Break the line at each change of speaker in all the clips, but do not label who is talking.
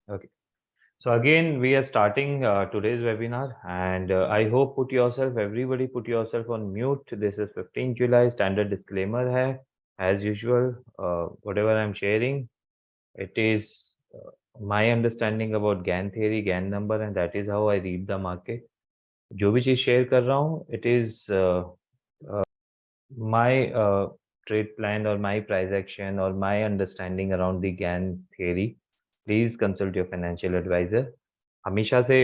Okay. So again, we are starting today's webinar, and I hope everybody put yourself on mute. This is 15 July. Standard disclaimer hai. As usual, whatever I'm sharing, it is my understanding about GAN theory, GAN number, and that is how I read the market. जो भी चीज़ share कर रहा हूँ, it is my trade plan or my price action or my understanding around the GAN theory. Please consult your financial advisor. हमेशा से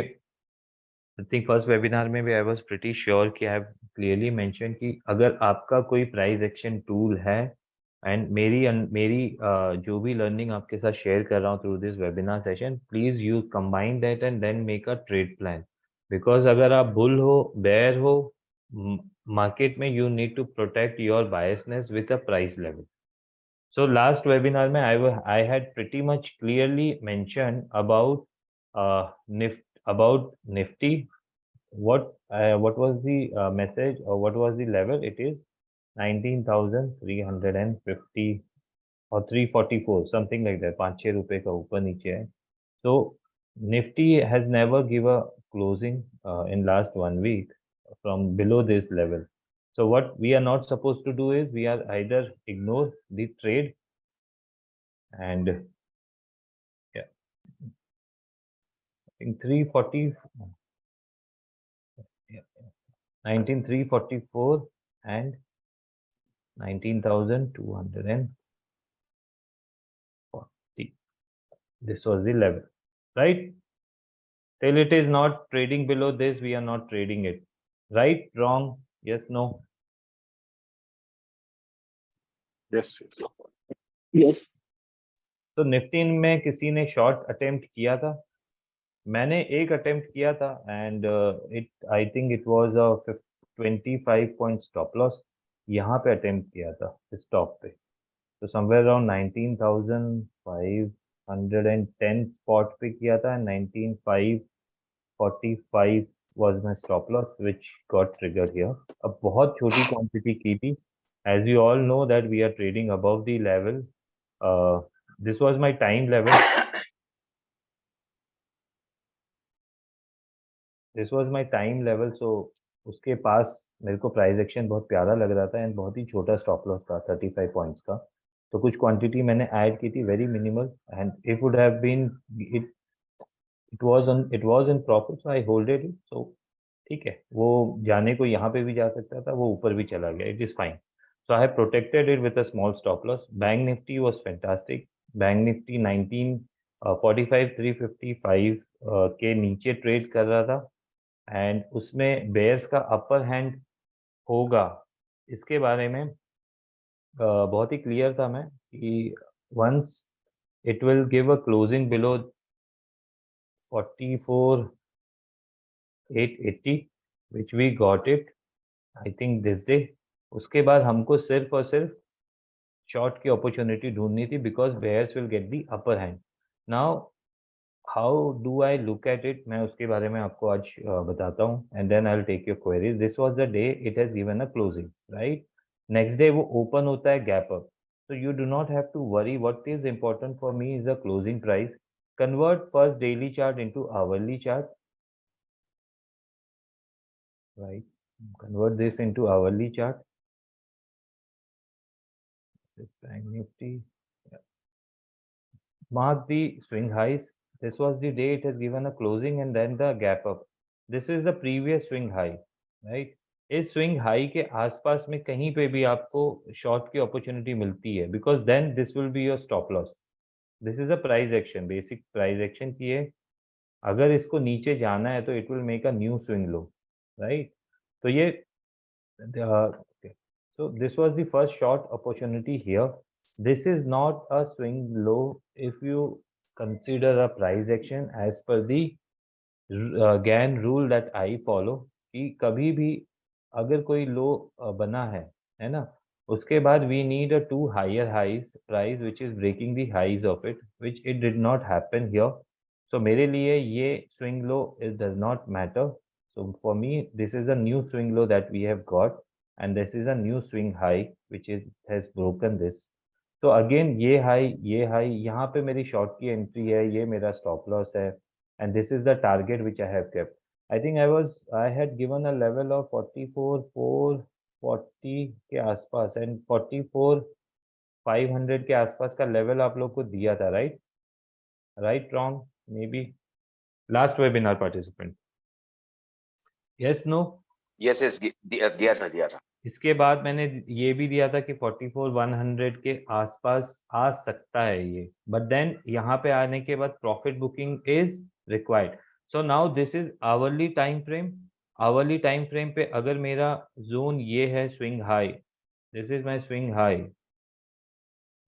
I think first webinar में भी I was pretty sure कि आई हैव क्लियरली मेंशन कि अगर आपका कोई price action tool है एंड मेरी जो भी लर्निंग आपके साथ शेयर कर रहा हूँ through this webinar session, please you combine that and then make a trade plan. Because अगर आप बुल हो, बेयर हो मार्केट में, you need to protect your biasness with a price level. So last webinar में I had pretty much clearly mentioned about Nifty. What was the message or what was the level? It is 19,350 or 344, something like that. 5-6 रुपए का ऊपर नीचे है. So Nifty has never give a closing in last 1 week from below this level. So what we are not supposed to do is we are either ignore the trade and yeah, I think 340, yeah, 19,344 and 19,240. This was the level, right? Till it is not trading below this, we are not trading it. Right? Wrong? Yes, no?
Yes.
Yes.
तो Nifty में किसी ने short attempt किया था, मैंने एक attempt किया था and it I think it was a 25 point stop loss, यहाँ पे अटेम्प्ट किया था स्टॉप पे, तो समवेयर अराउंड 19,510 स्पॉट पे किया था and 19,545 was my stop loss which got triggered here. अब बहुत छोटी क्वांटिटी की थी, as you all know that we are trading above the level, this was my time level, this was my time level. So उसके पास मेरे को price action बहुत प्यारा लग रहा था एंड बहुत ही छोटा स्टॉप लॉस था 35 पॉइंट्स का, तो कुछ क्वांटिटी मैंने ऐड की थी, very minimal, and it would have been it it was in profit, so I holded it. So ठीक है, वो जाने को यहाँ पे भी जा सकता था, वो ऊपर भी चला गया, it is fine. So I have protected it with a small stop loss. Bank Nifty was fantastic. Bank Nifty 19,45,355 के नीचे ट्रेड कर रहा था एंड उसमें बेयर्स का अपर हैंड होगा, इसके बारे में बहुत ही क्लियर था मैं कि once it will give a closing below 44,880 which we got it I think this day. उसके बाद हमको सिर्फ और सिर्फ शॉर्ट की अपॉर्चुनिटी ढूंढनी थी because bears will get the upper hand. Now how do I look at it, मैं उसके बारे में आपको आज बताता हूँ and then I will take your queries. This was the day it has given a closing, right? Next day वो open होता है gap up, so you do not have to worry. What is important for me is the closing price. Convert first daily chart into hourly chart, right? Convert this into hourly chart. This Bank Nifty, yeah. Mark the swing highs. This was the day it has given a closing and then the gap up. This is the previous swing high, right? इस swing high के आसपास में कहीं पे भी आपको short की opportunity मिलती है, because then this will be your stop loss. This is a price action, basic price action की है। अगर इसको नीचे जाना है तो it will make a new swing low, right? तो ये so this was the first short opportunity here. This is not a swing low if you consider a price action as per the GAN rule that I follow, कि कभी भी अगर कोई लो बना है ना, उसके बाद we need a two higher highs price which is breaking the highs of it, which it did not happen here. So मेरे लिए ये swing low it does not matter. So for me this is a new swing low that we have got and this is a new swing high which is has broken this. तो again ये high यहाँ पे मेरी short की entry है, ये मेरा stop loss है, and this is the target which I have kept. I had given a level of 44,440 के आसपास एंड 44,500 के आसपास का लेवल आप लोग को दिया था, right? Wrong maybe. Last webinar participant, yes no?
Yes yes, दिया था.
इसके बाद मैंने ये भी दिया था कि 44,100 के आसपास आ सकता है ये, बट देन यहाँ पे आने के बाद profit booking is required. So now this is hourly time frame. Hourly time frame पे अगर मेरा जोन ये है swing high, this is my swing high,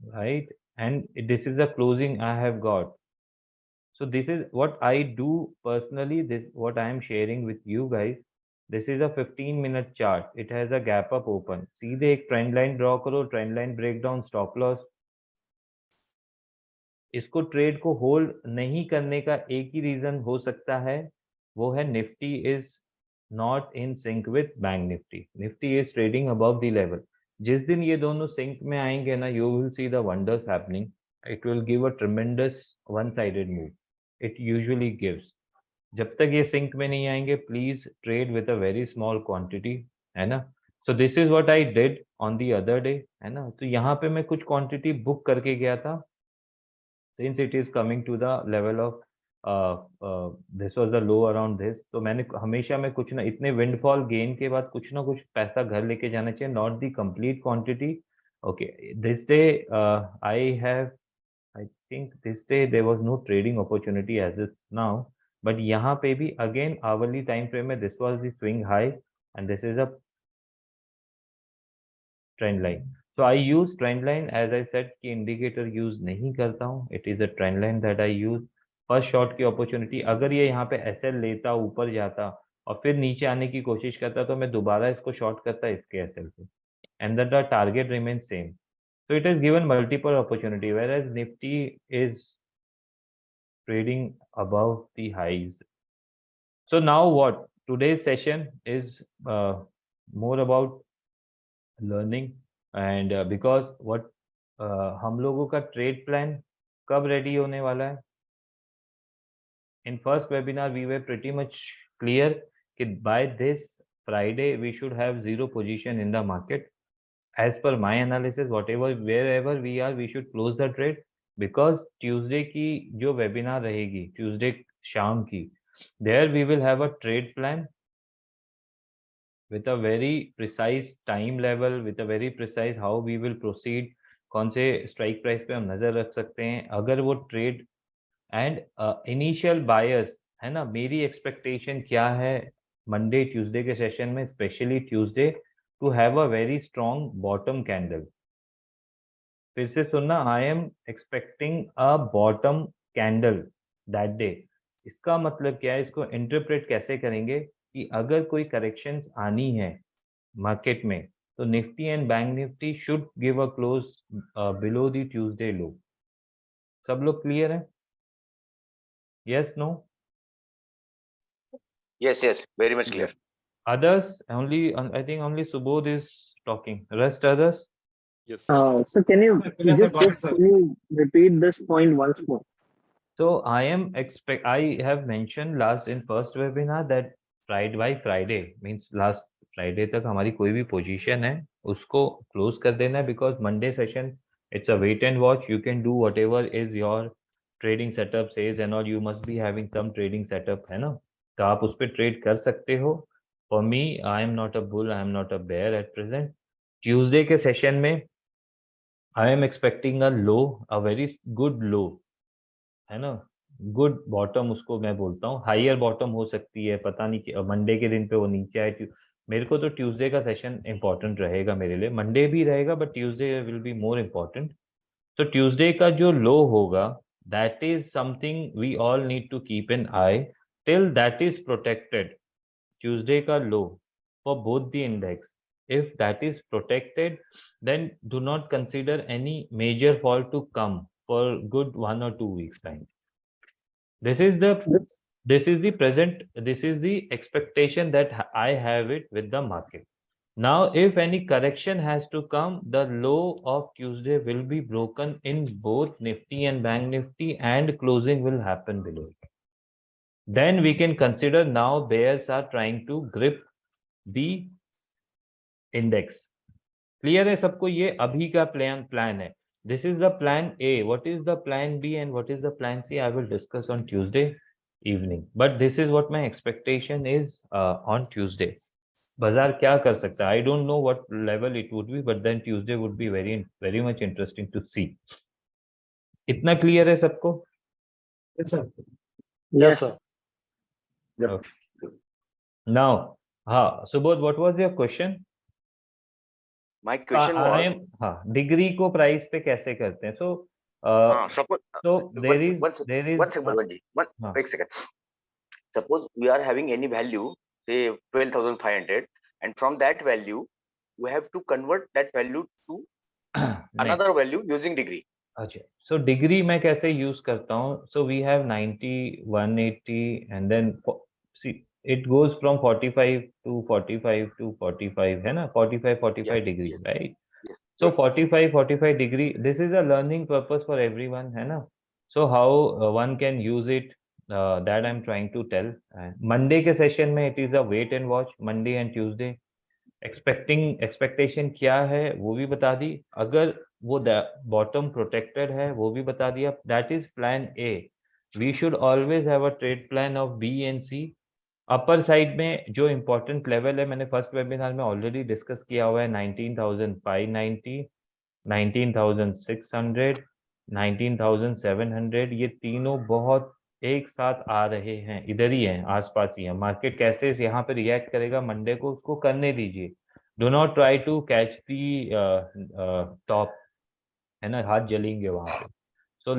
right, and this is the closing I have got. So this is what I do personally. This what I am sharing with you guys. This is a 15-minute chart. It has a gap up open. सीधे एक trend line draw करो, trend line breakdown, stop loss. इसको trade को hold नहीं करने का एक ही reason हो सकता है, वो है Nifty is not in sync with bank Nifty. Nifty is trading above the level. जिस दिन ये दोनों सिंक में आएंगे ना, you will see the wonders happening. It will give a ट्रेमेंडस one sided move. It usually gives. जब तक ये सिंक में नहीं आएंगे, please trade with a very small quantity, है ना? सो this is what I did on the other day, है ना? तो यहाँ पे मैं कुछ क्वांटिटी बुक करके गया था, since it is coming to the level of this was the low around this. तो मैंने हमेशा में कुछ ना, इतने विंडफॉल गेन के बाद कुछ ना कुछ पैसा घर लेके जाना चाहिए, not the complete quantity. Okay, this day I have, I think this day there was no trading opportunity as of now, but यहाँ पे भी again hourly time frame में this was the swing high and this is a trend line. So I use trend line, as I said कि indicator use नहीं करता हूँ. It is a trend line that I use. First short की opportunity, अगर ये यहाँ पे SL लेता, ऊपर जाता और फिर नीचे आने की कोशिश करता, तो मैं दोबारा इसको शॉर्ट करता इसके SL से, and that the target remains same. So it has given multiple opportunity, whereas Nifty is trading above the highs. So now what? Today's session is more about learning, and because what हम लोगों का trade plan कब ready होने वाला है? In first webinar we were pretty much clear कि by this Friday we should have zero position in the market. As per my analysis, whatever wherever we are, we should close the trade, because Tuesday की जो webinar रहेगी, Tuesday शाम की, there we will have a trade plan with a very precise time level, with a very precise how we will proceed, कौन से strike price पे हम नजर रख सकते हैं अगर वो trade, and initial buyers, है ना? मेरी expectation क्या है Monday Tuesday के session में, especially Tuesday, to have a very strong bottom candle. फिर से सुनना, आई am expecting a bottom candle that day. इसका मतलब क्या है, इसको इंटरप्रेट कैसे करेंगे कि अगर कोई करेक्शंस आनी है मार्केट में, तो Nifty and bank Nifty should give a close below the Tuesday low. सब लोग क्लियर है? Yes no?
Yes, yes, very much clear.
Others only, I think only Subodh is talking. Rest others?
Yes.
So can you can you repeat this point once more?
So I have mentioned last in first webinar that Friday means last Friday तक हमारी कोई भी position है उसको close कर देना है, because Monday session it's a wait and watch. You can do whatever is your trading setup says and all, you must be having some trading setup, है ना? तो आप उस पर ट्रेड कर सकते हो. For me, I am not a bull, I am not a bear at present. Tuesday के सेशन में I am expecting a low, a very good low, है ना? गुड बॉटम उसको मैं बोलता हूँ. हायर बॉटम हो सकती है, पता नहीं मंडे के दिन पे वो नीचे आए. मेरे को तो ट्यूसडे का सेशन इंपॉर्टेंट रहेगा मेरे लिए. मंडे भी रहेगा but Tuesday will be more important. तो ट्यूसडे का जो लो होगा, that is something we all need to keep an eye till that is protected. Tuesday का low for both the index, if that is protected, then do not consider any major fall to come for good 1 or 2 weeks time. This is the present, this is the expectation that I have it with the market. Now if any correction has to come, the low of Tuesday will be broken in both Nifty and Bank Nifty, and closing will happen below it. Then we can consider now bears are trying to grip the index. Clear है सबको? ये अभी का plan है. This is the plan A. What is the plan B and what is the plan C? I will discuss on Tuesday evening. But this is what my expectation is on Tuesday. बाजार क्या कर सकता है? I don't know what level it would be, but then Tuesday would be very much interesting to see. इतना clear है सबको?
Yes, sir.
Yes,
sir.
Now, Subodh, what was your question?
my question was,
हाँ, degree को price पे कैसे करते हैं?
suppose
So there is
one second, Bhavanji.
हाँ.
Wait a second. Suppose we are having any value, say 12,500, and from that value, we have to convert that value to another value using degree.
अच्छा, so degree मैं कैसे use करता हूँ? So we have 90, 180, and then see it goes from 45 to 45 to 45, है ना? 45 degree,
yes.
right?
Yes.
So 45 degree. This is a learning purpose for everyone, है ना? So how one can use it, that I'm trying to tell. Monday के session में it is a wait and watch. Monday and Tuesday. Expectation क्या है वो भी बता दी. अगर वो बॉटम प्रोटेक्टेड है वो भी बता दिया. That is plan A. We should always have a trade plan of B and C. Upper side में जो इंपॉर्टेंट लेवल है, मैंने फर्स्ट वेबिनार में ऑलरेडी डिस्कस किया हुआ है, 19,590, 19,600, 19,700. ये तीनों बहुत एक साथ आ रहे हैं, इधर ही हैं, आसपास ही हैं. मार्केट कैसे यहाँ पे रिएक्ट करेगा मंडे को, उसको करने दीजिए. Do not try to catch the top, है ना? हाथ जलेंगे वहां पे. So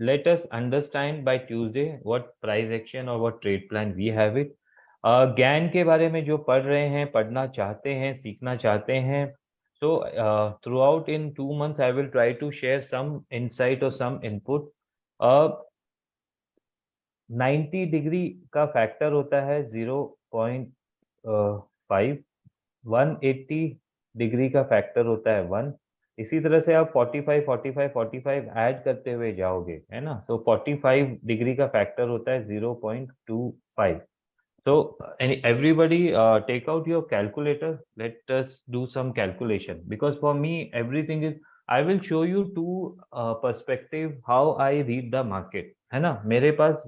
let us understand by Tuesday what price action or what trade plan we have it. ज्ञान के बारे में जो पढ़ रहे हैं, पढ़ना चाहते हैं, सीखना चाहते हैं, so throughout in 2 months I will try to share some insight or some input. 90 degree का फैक्टर होता है 0.5, 180 डिग्री का फैक्टर होता है 1. इसी तरह से आप 45 45 45 ऐड करते हुए जाओगे, है ना? तो 45 डिग्री का फैक्टर होता है 0.25. So everybody take out your calculator. Let us do some calculation, because for me everything is, I will show you two perspective how I read the market, है ना? मेरे पास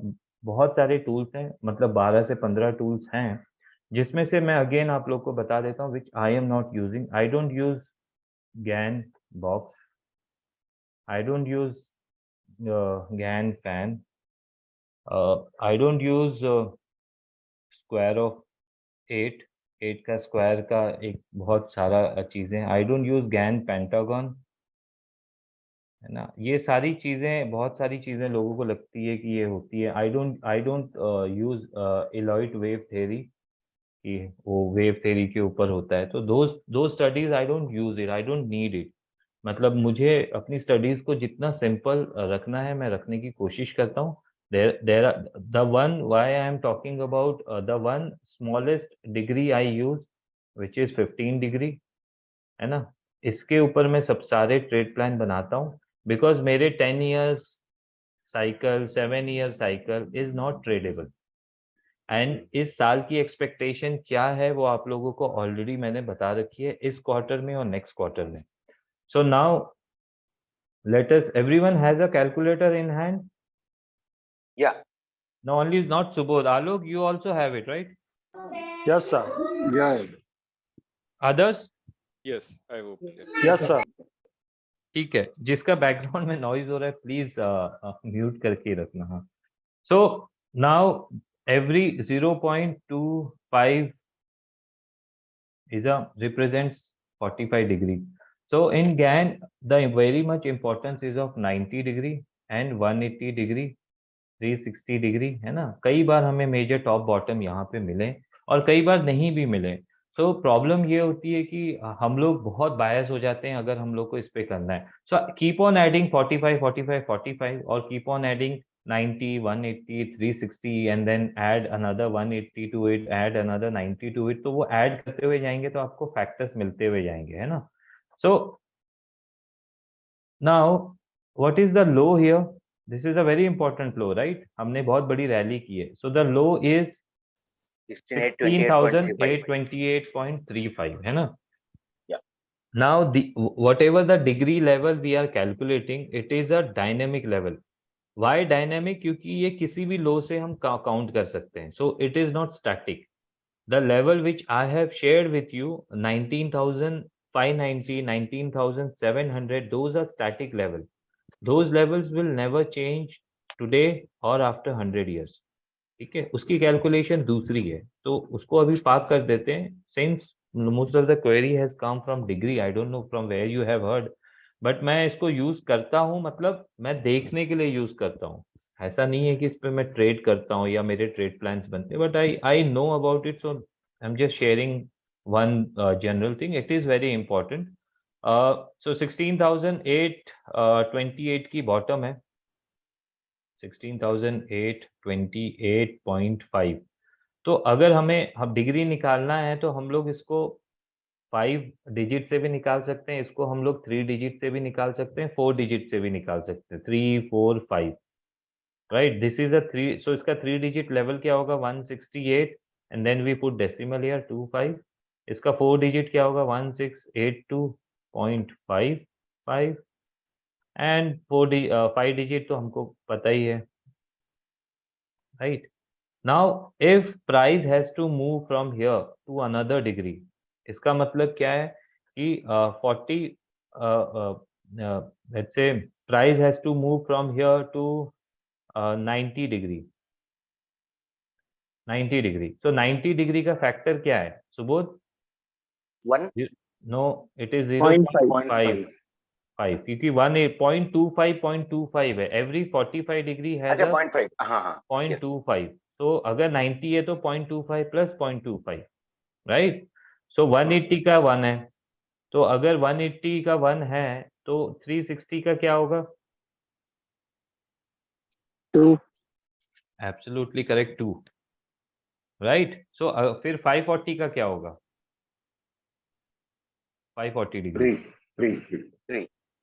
बहुत सारे टूल्स हैं, मतलब 12 से 15 टूल्स हैं, जिसमें से मैं अगेन आप लोग को बता देता हूँ, which I am not using. I don't use GAN box. I don't use GAN fan. I don't use square of 8 का स्क्वायर का एक बहुत सारा चीजें. I don't use Gann pentagon, है ना? ये सारी चीजें, बहुत सारी चीजें लोगों को लगती है कि ये होती है. I don't use Elliott wave theory, कि वो वेव थ्योरी के ऊपर होता है. तो दो studies I don't use it, I don't need it. मतलब मुझे अपनी स्टडीज को जितना सिंपल रखना है मैं रखने की कोशिश करता हूँ. there are the one why I am talking about the one smallest degree I use, which is 15 degree, है ना? इसके ऊपर मैं सब सारे ट्रेड प्लान बनाता हूँ, बिकॉज मेरे 10 years cycle, 7 year cycle is not tradable. And इस साल की एक्सपेक्टेशन क्या है वो आप लोगों को ऑलरेडी मैंने बता रखी है, इस क्वार्टर में और नेक्स्ट क्वार्टर में. So now let us, everyone has a calculator in hand?
Yeah.
No, only not Subodh. Alok, you also have it, right?
Yes, sir.
Yeah.
Others?
Yes, I hope.
Yes, sir.
ठीक है. जिसका background में noise हो रहा है please mute करके रखना. हाँ. So now every 0.25 is represents 45 degree. So in GAN the very much importance is of 90 degree and 180 degree, 360 degree, है ना? कई बार हमें मेजर टॉप बॉटम यहाँ पे मिले और कई बार नहीं भी मिले. तो प्रॉब्लम ये होती है कि हम लोग बहुत बायस हो जाते हैं अगर हम लोग को इस पे करना है. सो कीप ऑन एडिंग 45 45 45 और keep on adding 90, 180, 360 and then add another 180 to it, add another 90 to it, तो वो add करते हुए जाएंगे तो आपको factors मिलते हुए जाएंगे, है ना? So now what is the low here? This is a very important low, right? हमने बहुत बड़ी rally की है. So the low is 16,828.35, है ना?
Yeah.
Now the whatever the degree level we are calculating, it is a dynamic level. Why dynamic? क्योंकि ये किसी भी लो से हम काउंट कर सकते हैं. So it is not static. The level which I have shared with you, 19,590, 19,700, those are static level. Those levels will never change today or after 100 years. ठीक है, उसकी कैलकुलेशन दूसरी है, तो उसको अभी पार्क कर देते हैं. Since most of the query has come from degree, I don't know from where you have heard, but मैं इसको यूज करता हूँ, मतलब मैं देखने के लिए यूज करता हूँ. ऐसा नहीं है कि इस पे मैं ट्रेड करता हूँ या मेरे ट्रेड प्लान्स बनते हैं, but I know about it, so I am just sharing one general thing. It is very important. So 16,828 की बॉटम है, 16,828.5. तो अगर हमें हम डिग्री निकालना है तो हम लोग इसको 5 डिजिट से भी निकाल सकते हैं, इसको हम लोग 3 डिजिट से भी निकाल सकते हैं, 4 डिजिट से भी निकाल सकते हैं, 3, 4, 5, right? This is a 3. So इसका 3 डिजिट लेवल क्या होगा? 168 and then we put decimal here 25. इसका 4 डिजिट क्या होगा? 1682.55 एंड 5 डिजिट तो हमको पता ही है, right? Now, if price has to move from here to another degree, इसका मतलब क्या है कि 40, let's say price has to move from here to 90 degree. 90 degree. So 90 degree का factor क्या है? सुबोध?
1.
No, it is
0.5.
0.5. 5 क्योंकि 0.25 है. Every 45 degree has
अच्छा
a
0.5. हाँ हाँ.
0.25. तो अगर 90 है तो 0.25 प्लस 0.25, राइट? सो 180 का 1 है, तो अगर 180 का 1 है तो 360 का क्या होगा?
2.
Absolutely correct, 2, right? सो फिर 540 का क्या होगा? 540 degree.
3.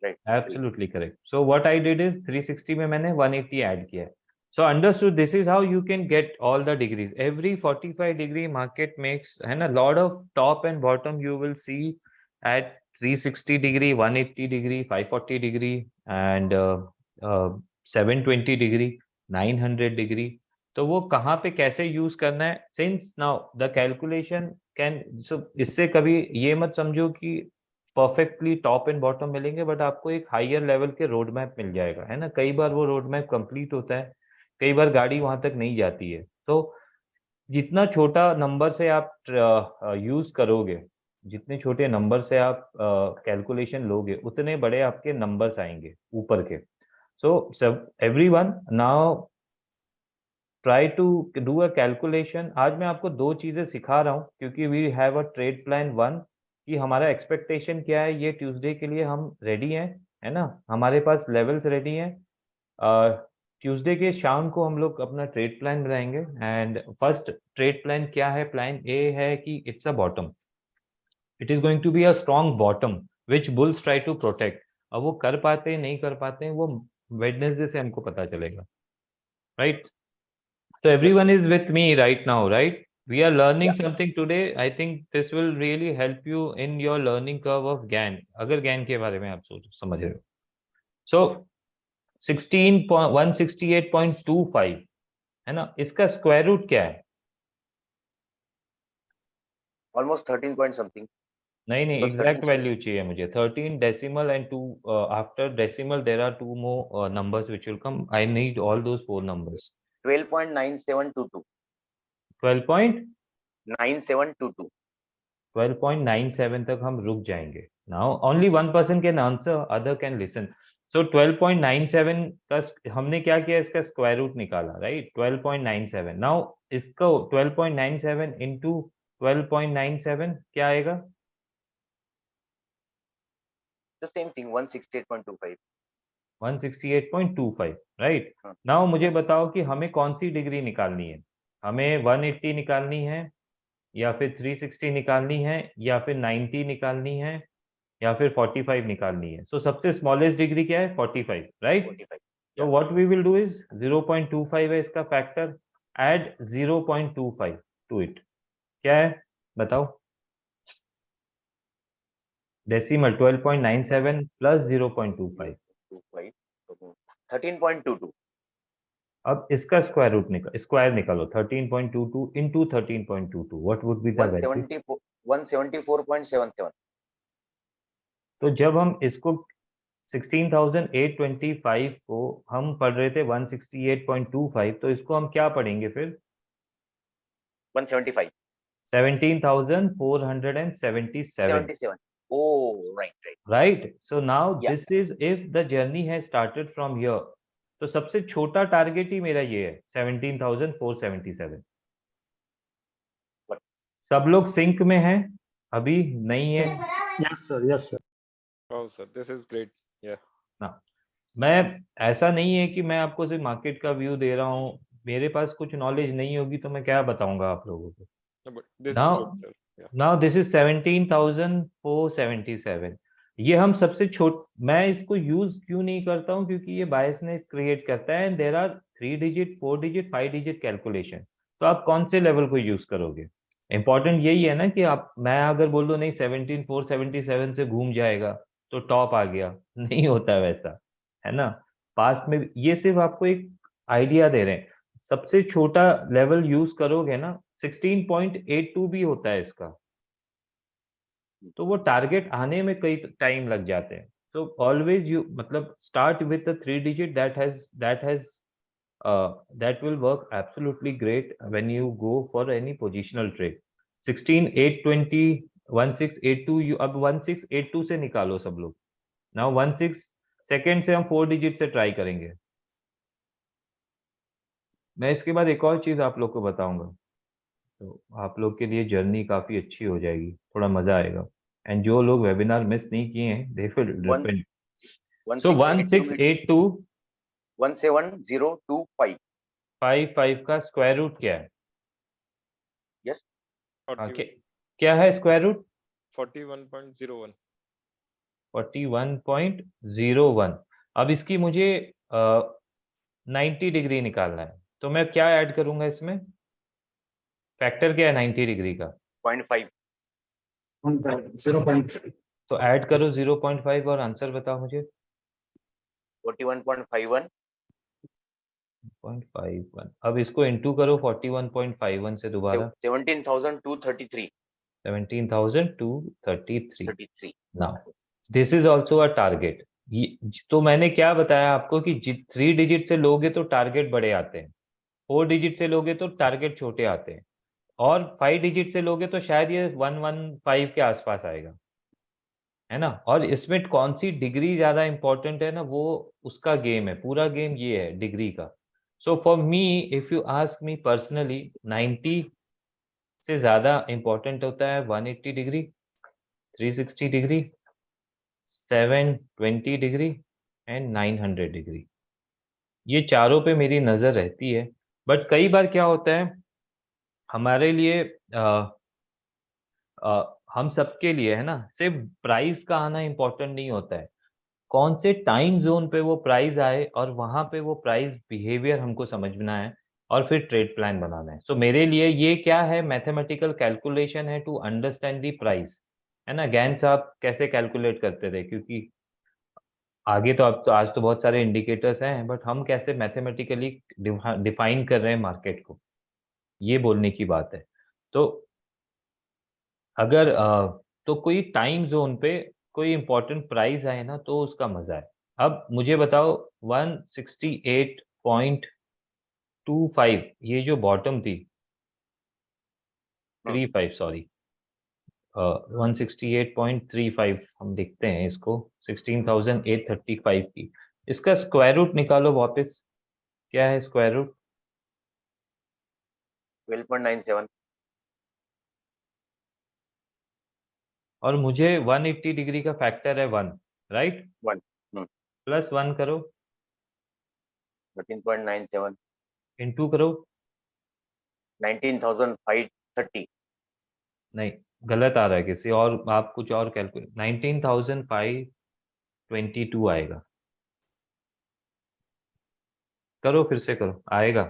Right.
Absolutely correct. So what I did is 360 में मैंने 180 ऐड किया है. So understood, this is how you can get all the degrees. Every 45 degree market makes, and a lot of top and bottom you will see at 360 degree, 180 degree, 540 degree, and 720 degree, 900 degree. तो वो कहाँ पे कैसे use करना है? Since now the calculation can, so इससे कभी ये मत समझो कि परफेक्टली टॉप एंड बॉटम मिलेंगे, बट आपको एक हायर लेवल के रोड मैप मिल जाएगा, है ना? कई बार वो रोड मैप कंप्लीट होता है, कई बार गाड़ी वहां तक नहीं जाती है. तो जितना छोटा नंबर से आप यूज करोगे, जितने छोटे नंबर से आप कैलकुलेशन लोगे, उतने बड़े आपके नंबर्स आएंगे ऊपर के. सो सब everyone now try to do a calculation. आज मैं आपको दो चीजें सिखा रहा हूँ क्योंकि we have a trade plan 1 कि हमारा एक्सपेक्टेशन क्या है, ये ट्यूसडे के लिए हम रेडी हैं, है ना? हमारे पास लेवल्स रेडी हैं. ट्यूसडे के शाम को हम लोग अपना ट्रेड प्लान बनाएंगे. एंड फर्स्ट ट्रेड प्लान क्या है? प्लान ए है कि it's a bottom, it is going to be a strong bottom which bulls try to protect. अब वो कर पाते हैं नहीं कर पाते हैं, वो वेडनेसडे से हमको पता चलेगा, right? So everyone is with me right now, right? We are learning something today. I think this will really help you in your learning curve of GAN. अगर GAN के बारे में आप समझ रहे हो. So 168.25 है ना? इसका स्क्वायर रूट क्या है?
Almost 13 point something.
नहीं नहीं,
Plus
एग्जैक्ट
30
वैल्यू चाहिए मुझे. 13 decimal and 2 after decimal there are 2 more numbers which will come. I need all those 4 numbers.
12.9722.
12.97
9722.
तक हम रुक जाएंगे. Now only one person can answer, other can listen. So 12.97 का हमने क्या किया? इसका स्क्वायर रूट निकाला, राइट? 12.97. Now इसको 12.97 into 12.97 क्या आएगा?
The same thing. 168.25.
168.25, राइट।
हाँ।
नाउ मुझे बताओ कि हमें कौन सी डिग्री निकालनी है, हमें 180 निकालनी है या फिर 360 निकालनी है या फिर 90 निकालनी है या फिर 45 निकालनी है। सो सबसे स्मॉलेस्ट डिग्री क्या है, 45, राइट।
45.
तो what we will do is 0.25 है इसका फैक्टर, ऐड 0.25 टू इट। क्या है बताओ, डेसिमल 12.97 प्लस 0.25।
25. 13.22.
अब इसका स्क्वायर निकालो, 13.22 into 13.22, what would be the value.
174.77.
तो जब हम इसको 16,825 को हम पढ़ रहे थे 168.25, तो इसको हम क्या पढ़ेंगे फिर
175.
17,477,
77. Oh, right.
right? So now
Yeah.
this is if the journey has started from here, तो सबसे छोटा टारगेट ही मेरा ये है 17,477।
What?
सब लोग सिंक में हैं, अभी नहीं है
Yes, sir. Yes, sir.
Oh, sir, this is great. Yeah.
ना। मैं ऐसा नहीं है कि मैं आपको सिर्फ मार्केट का व्यू दे रहा हूँ, मेरे पास कुछ नॉलेज नहीं होगी तो मैं क्या बताऊंगा आप लोगों को।
No, but this
Now,
is good, sir. Yeah.
Now this is 17,477। ये हम सबसे मैं इसको यूज क्यों नहीं करता हूँ, क्योंकि ये बायसनेस क्रिएट करता है and there are 3 digit 4 digit 5 digit calculation. तो आप कौन से लेवल को यूज करोगे, इंपॉर्टेंट यही है ना कि आप, मैं अगर बोल दो नहीं 17,477 से घूम जाएगा तो टॉप आ गया, नहीं होता वैसा, है ना। पास्ट में ये सिर्फ आपको एक आइडिया दे रहे हैं, सबसे छोटा लेवल यूज करोगे ना 16.82 भी होता है इसका, तो वो टारगेट आने में कई टाइम लग जाते हैं। सो ऑलवेज यू मतलब start with the 3 digit that will work absolutely great when you go for any positional trade। 16,820 1682, you अब 1682 से निकालो सब लोग। नाउ 16 सेकेंड से हम 4 डिजिट से ट्राई करेंगे। मैं इसके बाद एक और चीज आप लोग को बताऊंगा, तो आप लोग के लिए जर्नी काफी अच्छी हो जाएगी, थोड़ा मजा आएगा। एंड जो लोग वेबिनार मिस नहीं किए हैं दे विल रिपेंट। सो 1682
17025.
55 का स्क्वायर रूट क्या है?
Yes.
हाँ,
40,
क्या है स्क्वायर रूट?
41.01.
41.01। अब इसकी मुझे 90 डिग्री निकालना है, तो मैं क्या ऐड करूंगा इसमें, फैक्टर क्या है 90 डिग्री का?
0.5.
0.5.
तो ऐड करो 0.5 और आंसर बताओ मुझे।
41.51.
0.51। अब इसको इंटू करो 41.51 से दोबारा,
17,233.
17,233।
33.
Now this is also a target. तो मैंने क्या बताया आपको कि 3 डिजिट से लोगे तो टारगेट बड़े आते हैं, 4 डिजिट से लोगे तो टारगेट छोटे आते हैं, और 5 डिजिट से लोगे तो शायद ये 115 के आसपास आएगा, है ना। और इसमें कौन सी डिग्री ज्यादा इंपॉर्टेंट है ना, वो उसका गेम है, पूरा गेम ये है डिग्री का। So for me if you ask me personally 90 से ज्यादा इंपॉर्टेंट होता है 180 degree, 360 degree, 720 degree and 900 degree. ये चारों पे मेरी नजर रहती है। बट कई बार क्या होता है हमारे लिए हम सबके लिए, है ना, सिर्फ प्राइस का आना इम्पोर्टेंट नहीं होता है, कौन से टाइम जोन पे वो प्राइस आए और वहां पे वो प्राइस बिहेवियर हमको समझना है और फिर ट्रेड प्लान बनाना है। सो मेरे लिए ये क्या है, मैथमेटिकल कैलकुलेशन है टू अंडरस्टैंड दी प्राइस, है ना। गैन साहब कैसे कैलकुलेट करते थे, क्योंकि आगे तो अब तो आज तो बहुत सारे इंडिकेटर्स हैं, बट हम कैसे मैथमेटिकली डिफाइन कर रहे हैं मार्केट को, ये बोलने की बात है। तो अगर तो कोई टाइम जोन पे कोई इंपॉर्टेंट प्राइस आए ना तो उसका मजा है। अब मुझे बताओ 168.25 ये जो बॉटम थी, 35 सॉरी 168.35 हम देखते हैं इसको 16,835 की, इसका स्क्वायर रूट निकालो वापस, क्या है स्क्वायर रूट?
12.97.
और मुझे 180 डिग्री का फैक्टर है 1, राइट।
1.
तो +1 करो
13.97
इंटू करो
19,530
नहीं गलत आ रहा है किसी और आप कुछ और कैलकुलेट 19,522 आएगा करो फिर से करो आएगा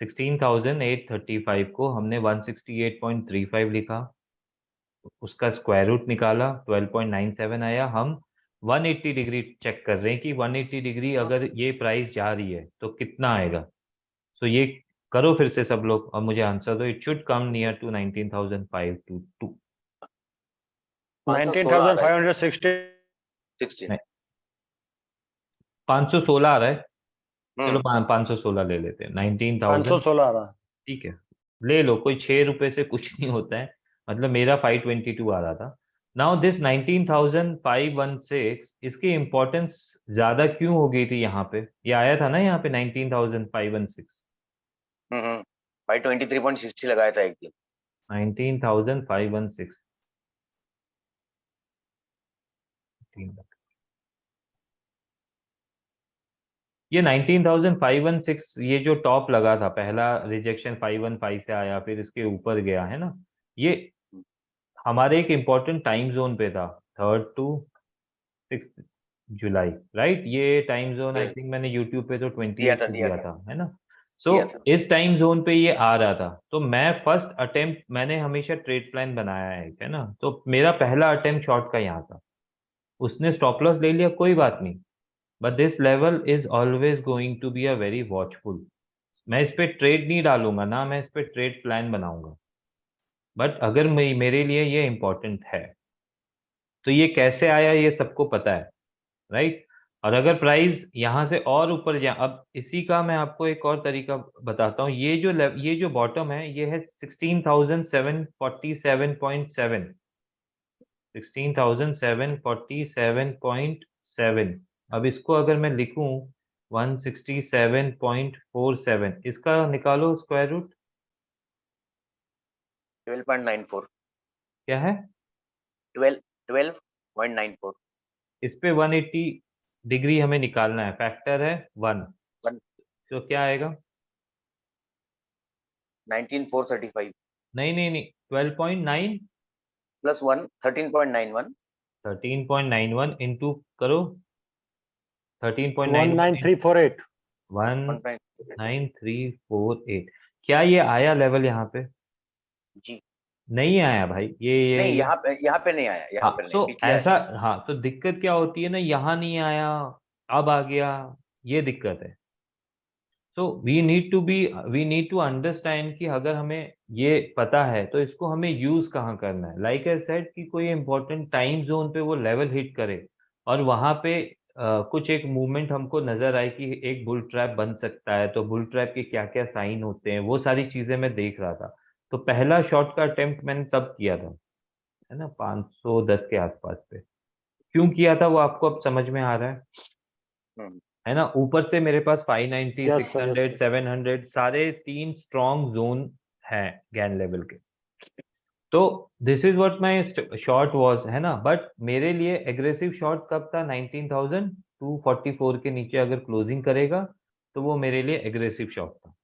16,835 को हमने 168.35 लिखा उसका स्क्वायर रूट निकाला 12.97 आया हम 180 डिग्री चेक कर रहे हैं कि 180 डिग्री अगर ये प्राइस जा रही है तो कितना आएगा तो ये करो फिर से सब लोग और मुझे आंसर दो it should come near to 19,522
19,560.
16
516 आ रहा है चलो 516 ले लेते हैं 19,000
516 आ रहा है.
ठीक है ले लो कोई 6 रुपए से कुछ नहीं होता है मतलब मेरा 522 आ रहा था नाउ दिस 19,516 इसकी इम्पोर्टेंस ज्यादा क्यों हो गई थी यहाँ पे ये आया था ना यहाँ पे 19,516
523.60 लगाया था एक दिन
19,516 ये 19,516 ये जो टॉप लगा था पहला रिजेक्शन 515 से आया फिर इसके ऊपर गया है ना ये हमारे एक इम्पोर्टेंट टाइम जोन पे था 3rd to 6th July right ये टाइम जोन आई थिंक मैंने यूट्यूब पे तो 28 को दिया था है ना सो इस टाइम जोन पे ये आ रहा था तो मैं फर्स्ट अटेम्प्ट मैंने हमेशा ट्रेड प्लान बनाया है ना तो मेरा पहला अटेम्प्ट शॉर्ट का यहाँ था उसने स्टॉप लॉस ले लिया कोई बात नहीं but this level is always going to be a very watchful मैं इस पे ट्रेड नहीं डालूंगा ना मैं इस पे ट्रेड प्लान बनाऊंगा बट अगर मेरे लिए ये इम्पोर्टेंट है तो ये कैसे आया ये सबको पता है राइट और अगर प्राइस यहाँ से और ऊपर जाए अब इसी का मैं आपको एक और तरीका बताता हूँ ये जो बॉटम है ये है 16,747.7 16,747.7 अब इसको अगर मैं लिखूं 167.47 इसका निकालो स्क्वायर रूट
12.94
क्या है
12.94
इस पे 180 डिग्री हमें निकालना है फैक्टर है 1 तो क्या आएगा
19,435
नहीं नहीं नहीं 12.9
plus 1 13.91
13.91 इंटू करो 13.91
19348.
19348 क्या ये आया लेवल यहाँ पे
जी
नहीं आया भाई
नहीं यहाँ पे नहीं आया यहाँ पे नहीं
तो
पिछले
ऐसा हाँ तो दिक्कत क्या होती है ना यहाँ नहीं आया अब आ गया ये दिक्कत है तो वी नीड टू अंडरस्टैंड कि अगर हमें ये पता है तो इसको हमें यूज कहाँ करना है लाइक आई सेड कि कोई इंपॉर्टेंट टाइम जोन पे वो लेवल हिट करे और वहां पे कुछ एक मूवमेंट हमको नजर आए कि एक बुल ट्रैप बन सकता है तो बुल ट्रैप के क्या क्या साइन होते हैं वो सारी चीजें मैं देख रहा था तो पहला शॉट का अटेम्प्ट मैंने तब किया था है ना 510 के आसपास पे क्यों किया था वो आपको अब समझ में आ रहा है ना ऊपर से मेरे पास 590
Yes, sir,
600
yes, sir.
700 सारे 3 स्ट्रॉन्ग जोन हैं गैन लेवल के तो this is what my short was है ना बट मेरे लिए एग्रेसिव शॉर्ट कब था 19,244 के नीचे अगर क्लोजिंग करेगा तो वो मेरे लिए एग्रेसिव शॉर्ट था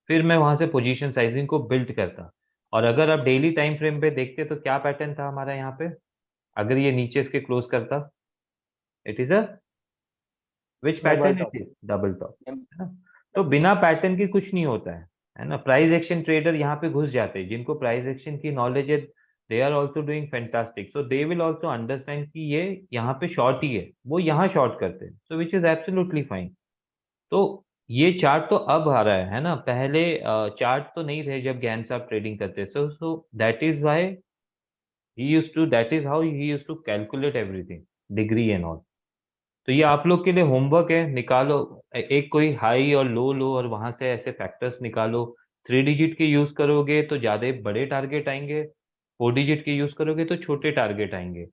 फिर मैं वहां से पोजीशन साइजिंग को बिल्ड करता और अगर आप डेली टाइम फ्रेम पे देखते तो क्या पैटर्न था हमारा यहाँ पे अगर ये नीचे इसके क्लोज करता it is a which pattern it is double top है ना तो बिना पैटर्न के कुछ नहीं होता है ना प्राइस एक्शन ट्रेडर यहाँ पे घुस जाते हैं जिनको प्राइस एक्शन की नॉलेज है they are also doing fantastic so they will also understand कि ये यहाँ पे शॉर्ट ही है वो यहाँ शॉर्ट करते हैं सो विच इज एब्सोल्युटली फाइन तो ये चार्ट तो अब आ रहा है ना पहले चार्ट तो नहीं थे जब ज्ञान साहब ट्रेडिंग करते so that is why that is how he used to calculate everything degree and all तो ये आप लोग के लिए होमवर्क है निकालो एक कोई हाई और लो और वहां से ऐसे फैक्टर्स निकालो 3 डिजिट के यूज करोगे तो ज्यादा बड़े टारगेट आएंगे 4 डिजिट के यूज करोगे तो छोटे टारगेट आएंगे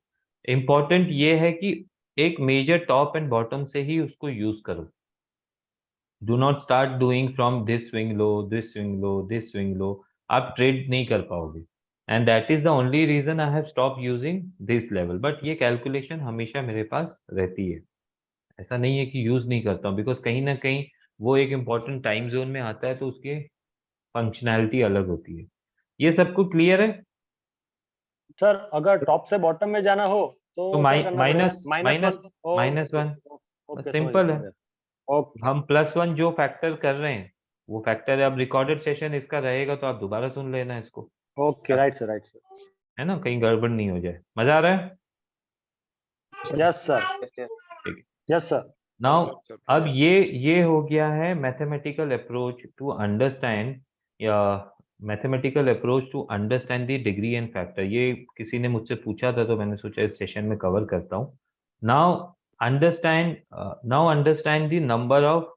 इंपॉर्टेंट ये है कि एक मेजर टॉप एंड बॉटम से ही उसको यूज करो do not start doing from this swing low this swing low this swing low आप ट्रेड नहीं कर पाओगे and that is the only reason I have stop using this level. But ये calculation हमेशा मेरे पास रहती है, ऐसा नहीं है कि यूज नहीं करता हूँ, बिकॉज कहीं ना कहीं वो एक इम्पॉर्टेंट टाइम जोन में आता है तो उसकी फंक्शनैलिटी अलग होती है. ये सबको क्लियर है?
सर अगर टॉप से बॉटम में जाना हो
तो
तो क्या करना पड़ेगा?
Minus minus one.
Okay,
simple है.
ओके
हम +1 जो फैक्टर कर रहे हैं वो फैक्टर अब रिकॉर्डेड सेशन इसका रहेगा तो आप दोबारा सुन लेना इसको,
ओके, राइट सर.
है ना, कहीं गड़बड़ नहीं हो जाए. मजा आ रहा है?
Yes sir.
Yes, yes.
ठीक है.
Yes sir.
नाउ
Sir,
अब ये हो गया है मैथमेटिकल अप्रोच टू अंडरस्टैंड, या mathematical approach to understand the degree and factor. ये किसी ने मुझसे पूछा था तो मैंने सोचा इस सेशन में कवर करता हूँ. Now understand the number of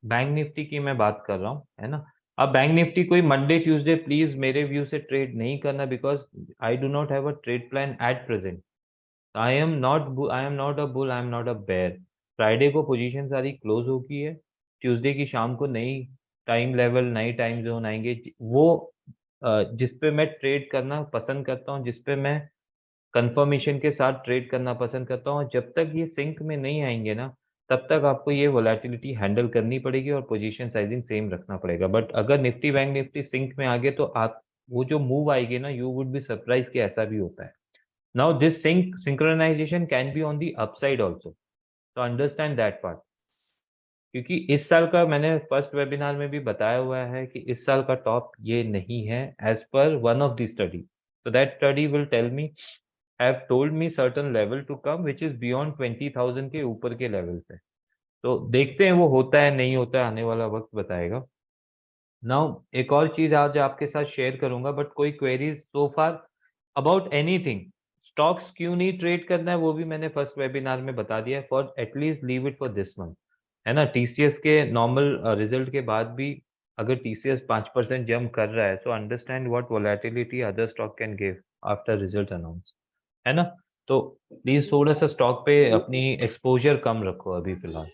bank Nifty की मैं बात कर रहा हूँ, है ना. अब बैंक निफ्टी कोई मंडे ट्यूसडे प्लीज मेरे व्यू से ट्रेड नहीं करना, because I do not have a trade plan at present. I am not a bull, I am not a bear. Friday को पोजीशन सारी क्लोज हो गई है. ट्यूसडे की शाम को नई टाइम लेवल नई टाइम जोन आएंगे, वो जिस पे मैं ट्रेड करना पसंद करता हूँ, जिस पे मैं कंफर्मेशन के साथ ट्रेड करना पसंद करता हूँ. जब तक ये सिंक में नहीं आएंगे ना, तब तक आपको ये वोलेटिलिटी हैंडल करनी पड़ेगी और पोजीशन साइजिंग सेम रखना पड़ेगा. बट अगर निफ्टी बैंक निफ्टी सिंक में आ गए तो आप वो जो मूव आएगी ना, यू वुड बी सरप्राइज कि ऐसा भी होता है. Now this synchronization can be on the upside also, तो अंडरस्टैंड दैट पार्ट. क्योंकि इस साल का मैंने फर्स्ट वेबिनार में भी बताया हुआ है कि इस साल का टॉप ये नहीं है as per one of the study. So that study will tell me, have told me certain level to come which is beyond 20,000 के ऊपर के लेवल पे. तो देखते हैं वो होता है नहीं होता है, आने वाला वक्त बताएगा. नाउ एक और चीज आज आपके साथ शेयर करूंगा, बट कोई queries so far about anything. Stocks क्यों नहीं ट्रेड करना है वो भी मैंने फर्स्ट वेबिनार में बता दिया है. For at least leave it for this month, है ना. टीसीएस के नॉर्मल रिजल्ट के बाद भी अगर टीसीएस 5% जंप कर रहा है, तो understand what volatility other stock can give after result announce, है ना. तो प्लीज थोड़ा सा स्टॉक पे अपनी एक्सपोजर कम रखो अभी फिलहाल.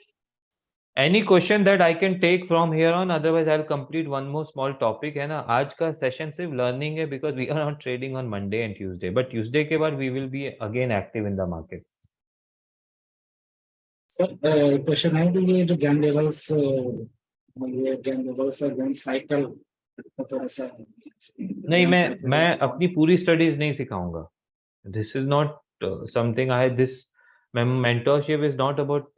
Any question that I can take from here on, otherwise I will complete one more small topic, है ना. आज का सेशन सिर्फ लर्निंग है because we are not trading on Monday and Tuesday, but Tuesday के बाद we will be again active in the market.
Sir question है कि ये जो गैन लेवल्स और गैन साइकिल थोड़ा सा
नहीं, मैं अपनी पूरी स्टडीज नहीं सिखाऊंगा. This is not something I this mentorship is not about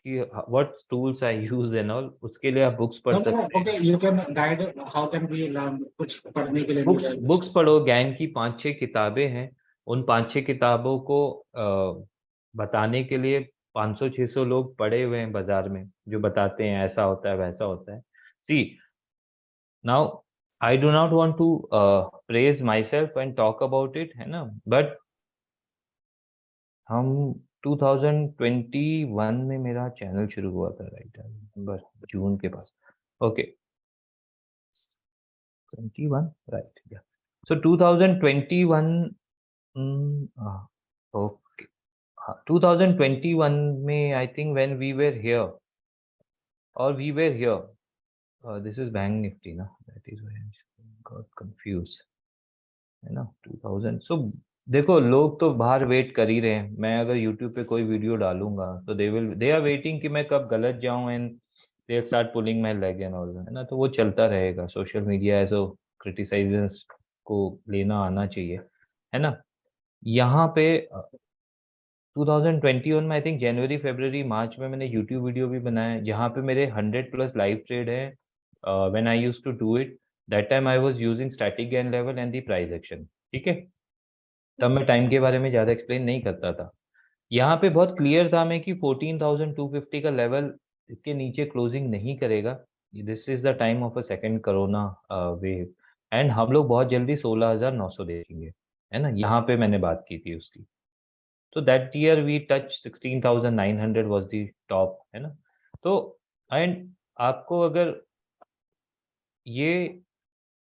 कि what tools I use and all. उसके लिए आप बुक्स पढ़ सकते हैं.
Okay, you can guide how can we learn, कुछ पढ़ने के लिए
बुक्स पढ़ो. ज्ञान की 5-6 किताबें हैं. उन 5-6 किताबों को बताने के लिए 500-600 लोग पढ़े हुए हैं बाजार में जो बताते हैं ऐसा होता है वैसा होता है. See now I do not want to praise myself and talk about it, है ना. बट हम 2021 में मेरा चैनल शुरू हुआ था, राइट, नवंबर जून के पास. Okay 21, right. या सो 2021 ओके 2021 में I think when we were here this is bank Nifty ना, that is when I got confuse, है ना. 2000. सो देखो लोग तो बाहर वेट कर ही रहे हैं. मैं अगर यूट्यूब पे कोई वीडियो डालूंगा तो दे आर वेटिंग कि मैं कब गलत जाऊं and they start pulling my leg and all, है ना. तो वो चलता रहेगा. सोशल मीडिया है सो क्रिटिसाइजेशंस को लेना आना चाहिए, है ना. यहाँ पे 2021 में आई थिंक जनवरी फरवरी मार्च में मैंने यूट्यूब वीडियो भी बनाया जहाँ पे मेरे 100+ लाइव ट्रेड है. When I used to do it that time I was using static Gann level and the price action. ठीक है, तब मैं टाइम के बारे में ज़्यादा एक्सप्लेन नहीं करता था. यहाँ पे बहुत क्लियर था मैं कि 14,250 का लेवल के नीचे क्लोजिंग नहीं करेगा. This is the time of a second corona wave and हम लोग बहुत जल्दी 16,900 देखेंगे, है ना. यहाँ पे मैंने बात की थी उसकी. तो that year we touch 16,900 was the top, है ना. तो एंड आपको अगर ये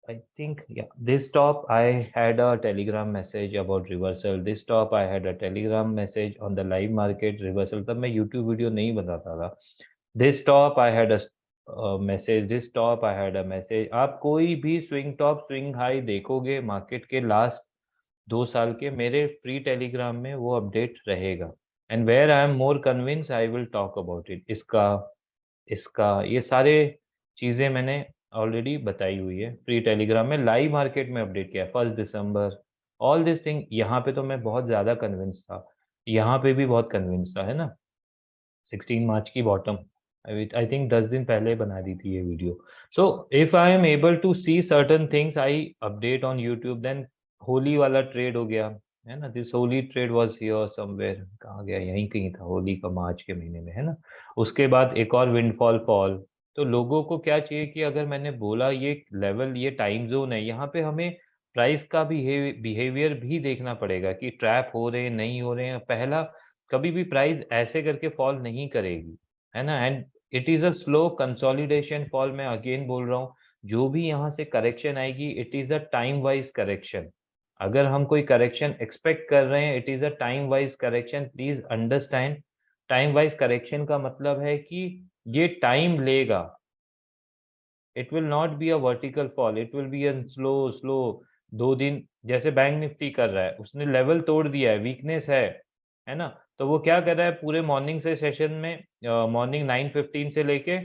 I think yeah. This top I had a telegram message about reversal. This top I had a telegram message on the live market reversal. तब मैं YouTube video नहीं बनाता था. This top I had a message this top I had a message. आप कोई भी swing top swing high देखोगे market के लास्ट 2 साल के, मेरे फ्री टेलीग्राम में वो अपडेट रहेगा। And where I am more convince I will talk about it. इसका ये सारे चीज़ें मैंने ऑलरेडी बताई हुई है फ्री टेलीग्राम में, लाइव मार्केट में अपडेट किया 1 दिसंबर, ऑल दिस थिंग। यहाँ पे तो मैं बहुत ज़्यादा कन्विंस था, यहाँ पे भी बहुत कन्विंस था, है ना। 16 मार्च की बॉटम आई थिंक 10 दिन पहले बना दी थी ये video. So if I am able to see certain things I update on YouTube. Then Holi वाला ट्रेड हो गया, है ना। This Holi trade was here somewhere, कहाँ गया, यहीं कहीं था, होली का मार्च के महीने में, है ना। उसके बाद एक और विंडफॉल फॉल। तो लोगों को क्या चाहिए कि अगर मैंने बोला ये लेवल, ये टाइम जोन है, यहाँ पे हमें प्राइस का बिहेवियर भी देखना पड़ेगा कि ट्रैप हो रहे हैं नहीं हो रहे हैं। पहला, कभी भी प्राइस ऐसे करके फॉल नहीं करेगी, है ना। And it is a slow consolidation fall. मैं अगेन बोल रहा हूँ, जो भी यहाँ से करेक्शन आएगी it is a time wise correction. अगर हम कोई करेक्शन एक्सपेक्ट कर रहे हैं, it is a time wise correction. Please understand, time wise correction का मतलब है कि ये टाइम लेगा। It will not be a vertical fall, it will be a slow slow. 2 दिन जैसे बैंक निफ्टी कर रहा है, उसने लेवल तोड़ दिया है, वीकनेस है ना। तो वो क्या कर रहा है, पूरे मॉर्निंग से सेशन में, मॉर्निंग 9:15 से लेके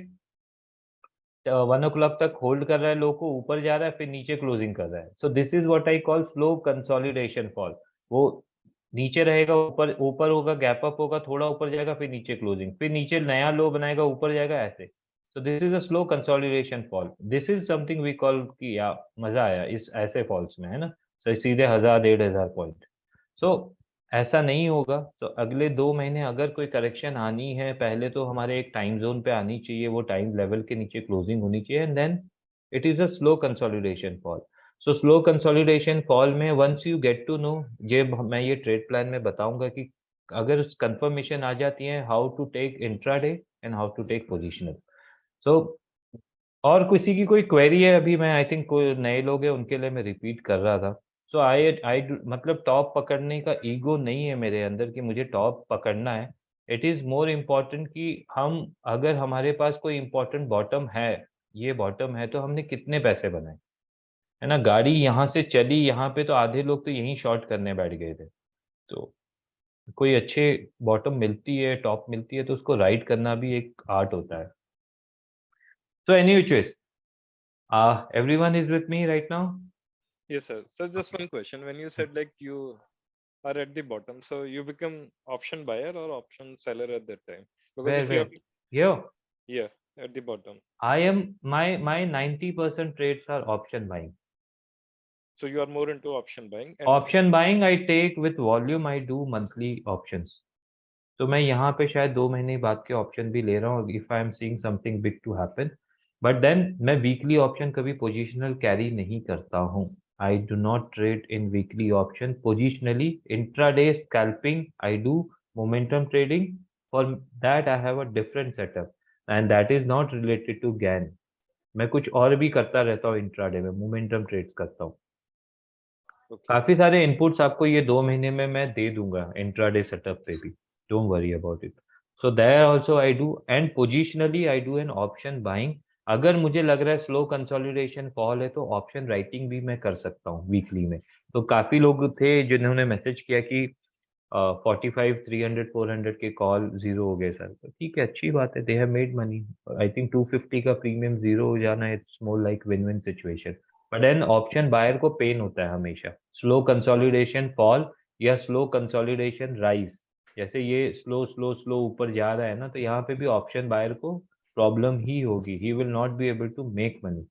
1 o'clock तक होल्ड कर रहा है, लो को ऊपर जा रहा है, फिर नीचे क्लोजिंग कर रहा है। सो this is what I call slow consolidation fall. वो नीचे रहेगा, ऊपर ऊपर होगा, गैप अप होगा, थोड़ा ऊपर जाएगा, फिर नीचे क्लोजिंग, फिर नीचे नया लो बनाएगा, ऊपर जाएगा, ऐसे। So this is a slow consolidation fall. This is something we call कि या मजा आया इस ऐसे फॉल्स में, है ना। तो सीधे 1000 1500 पॉइंट। सो ऐसा नहीं होगा। तो अगले 2 महीने अगर कोई करेक्शन आनी है, पहले तो हमारे एक टाइम जोन पे आनी चाहिए, वो टाइम लेवल के नीचे क्लोजिंग होनी चाहिए, and then it is a slow consolidation fall. So slow consolidation fall में once you get to know, ये मैं ये ट्रेड प्लान में बताऊंगा कि अगर कंफर्मेशन आ जाती है, how to take intraday and how to take positional. So और किसी की कोई क्वेरी है अभी, मैं आई थिंक कोई नए लोग हैं उनके लिए मैं रिपीट कर रहा था। सो आई मतलब टॉप पकड़ने का ईगो नहीं है मेरे अंदर कि मुझे टॉप पकड़ना है। इट इज मोर इम्पोर्टेंट कि हम, अगर हमारे पास कोई इम्पोर्टेंट बॉटम है, ये बॉटम है, तो हमने कितने पैसे बनाए, है ना। गाड़ी यहाँ से चली यहाँ पे, तो आधे लोग तो यहीं शॉर्ट करने बैठ गए थे। तो कोई अच्छे बॉटम मिलती है, टॉप मिलती है, तो उसको राइड करना भी एक आर्ट होता है। So anyways, everyone is with me right now?
Yes, sir. So just one question. When you said like you are at the bottom, so you become option buyer or option seller at that time? Because if you
Where?
have,
Here,
yeah, at the bottom,
I am my 90% trades are option buying.
so you are more into option buying and
Option buying I take with volume. I do monthly options. तो मैं यहाँ पे शायद 2 महीने बाद के option भी ले रहा हूँ if I am seeing something big to happen. But then मैं वीकली ऑप्शन कभी पोजिशनल कैरी नहीं करता हूँ। I do not trade in weekly option positionally. Intraday scalping I do, momentum trading, for that I have a different setup and that is not related to Gann. मैं कुछ और भी करता रहता हूँ, इंट्राडे में मोमेंटम ट्रेड्स करता हूँ।
okay.
काफी सारे इनपुट्स आपको ये 2 महीने में मैं दे दूंगा इंट्राडे सेटअप पे भी, don't worry about it. So there also I do, and positionally I do an option buying. अगर मुझे लग रहा है स्लो कंसोलिडेशन फॉल है, तो ऑप्शन राइटिंग भी मैं कर सकता हूँ वीकली में। तो काफी लोग थे जिन्होंने मैसेज किया कि 45 300 400 के कॉल जीरो हो गए सर। तो ठीक है, अच्छी बात है, they have made money. I think 250 का प्रीमियम जीरो हो जाना, it's more like win win situation. But then option buyer को पेन होता है हमेशा, स्लो कंसोलिडेशन फॉल या स्लो कंसोलिडेशन राइज। जैसे ये स्लो स्लो स्लो ऊपर जा रहा है ना, तो यहाँ पे भी ऑप्शन बायर को प्रॉब्लम ही होगी, he will not be able to make money.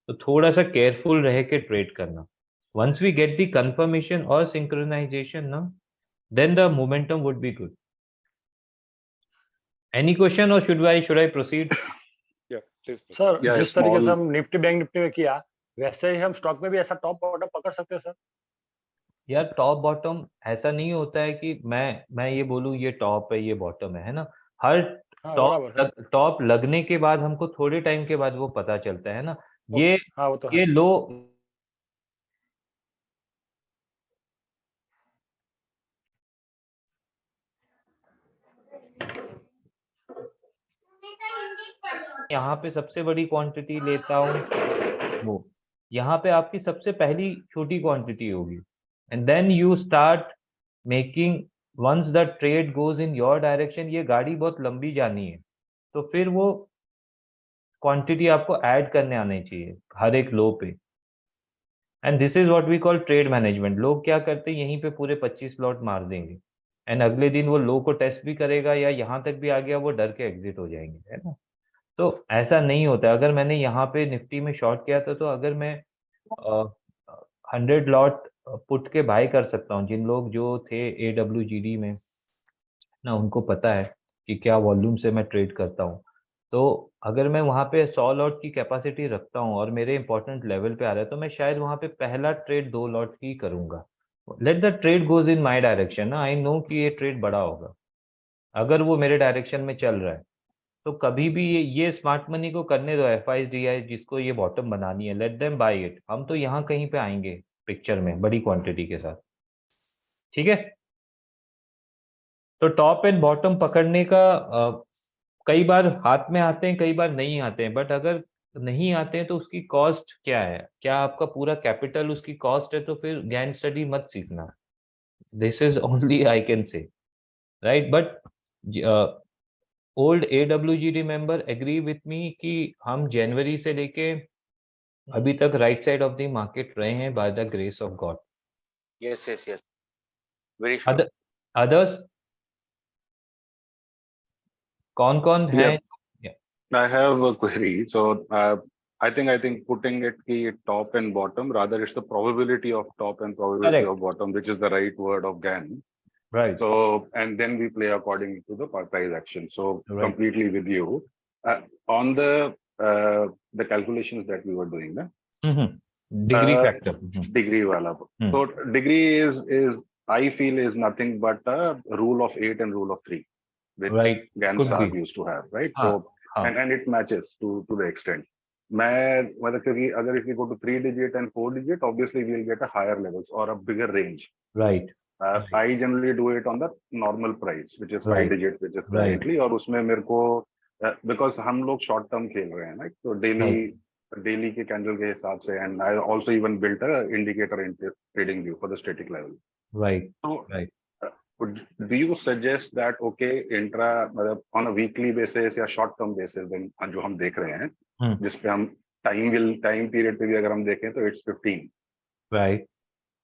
तो थोड़ा सा केयरफुल रह के ट्रेड करना। Once we get the confirmation और सिंक्रोनाइजेशन ना, then the momentum would be good. Any question or should I proceed?
Yeah, please. proceed.
Sir
Yeah,
जिस तरीके से
small.
हम निफ्टी बैंक निफ्टी में किया, वैसे ही हम स्टॉक में भी ऐसा टॉप बॉटम पकड़ सकते हैं सर?
यार टॉप बॉटम ऐसा नहीं होता है कि मैं ये बोलूँ ये टॉप है ये बॉटम है ना। हर
हाँ बराबर है।
टॉप लगने के बाद हमको थोड़े टाइम के बाद वो पता चलता है ना। ये
हाँ वो तो है।
ये लो यहाँ पे सबसे बड़ी क्वांटिटी लेता हूँ, वो यहाँ पे आपकी सबसे पहली छोटी क्वांटिटी होगी, and then you start making, once the trade goes in your direction, ये गाड़ी बहुत लंबी जानी है, तो फिर वो क्वांटिटी आपको ऐड करने आनी चाहिए हर एक लो पे, and this is what we call trade management. लोग क्या करते हैं, यहीं पे पूरे 25 लॉट मार देंगे, एंड अगले दिन वो लो को टेस्ट भी करेगा, या यहाँ तक भी आ गया वो डर के एग्जिट हो जाएंगे, है ना। तो ऐसा नहीं होता। अगर मैंने यहाँ पे निफ्टी में शॉर्ट किया था, तो अगर मैं 100 लॉट पुट के बाय कर सकता हूँ, जिन लोग जो थे AWGD में ना, उनको पता है कि क्या वॉल्यूम से मैं ट्रेड करता हूँ। तो अगर मैं वहाँ पे 100 लॉट की कैपेसिटी रखता हूँ और मेरे इंपॉर्टेंट लेवल पे आ रहा है, तो मैं शायद वहाँ पे पहला ट्रेड 2 लॉट ही करूंगा। Let the trade goes in my direction ना, आई नो कि ये ट्रेड बड़ा होगा, अगर वो मेरे डायरेक्शन में चल रहा है, तो कभी भी ये स्मार्ट मनी को करने दो, FIDI जिसको ये बॉटम बनानी है, लेट देम बाय इट। हम तो यहाँ कहीं पे आएंगे पिक्चर में बड़ी क्वांटिटी के साथ, ठीक है। तो टॉप एंड बॉटम पकड़ने का कई बार हाथ में आते हैं, कई बार नहीं आते हैं, बट अगर नहीं आते हैं तो उसकी कॉस्ट क्या है, क्या आपका पूरा कैपिटल उसकी कॉस्ट है, तो फिर गैन स्टडी मत सीखना। This is only I can say, right. But old AWGD member agree with me कि हम जनवरी से लेके अभी तक right side of the market रहे हैं by the grace of God.
Yes, yes, yes. Very sure.
Others कौन कौन है?
I have a query. So I think putting it key top and bottom, rather it's the probability of top and probability
Correct.
of bottom, which is the right word of GAN.
Right.
So and then we play according to the price action. So
Right.
completely with you on the calculations that we were doing, na?
Degree factor.
Degree wala. So degree is I feel is nothing but a rule of 8 and rule of 3, which
Right.
GAN
Could
Saab
be.
used to have, right?
हाँ,
So
हाँ.
and it matches to the extent. मैं मतलब क्योंकि अगर if we go to 3 digit and 4 digit, obviously we'll get a higher levels or a bigger range.
Right.
I generally do it on the normal price, which is 5
Right.
digit, which is
Right.
currently, और उसमें मेरे को because हम लोग short term खेल रहे हैं, right? So daily के candle के हिसाब से, and I also even built a indicator in trading view for the static level.
Right.
So
Right.
do you suggest that okay intra मतलब on a weekly basis या short term basis then जो हम देख रहे हैं जिसपे हम time period पे भी अगर हम देखें तो it's 15,
Right.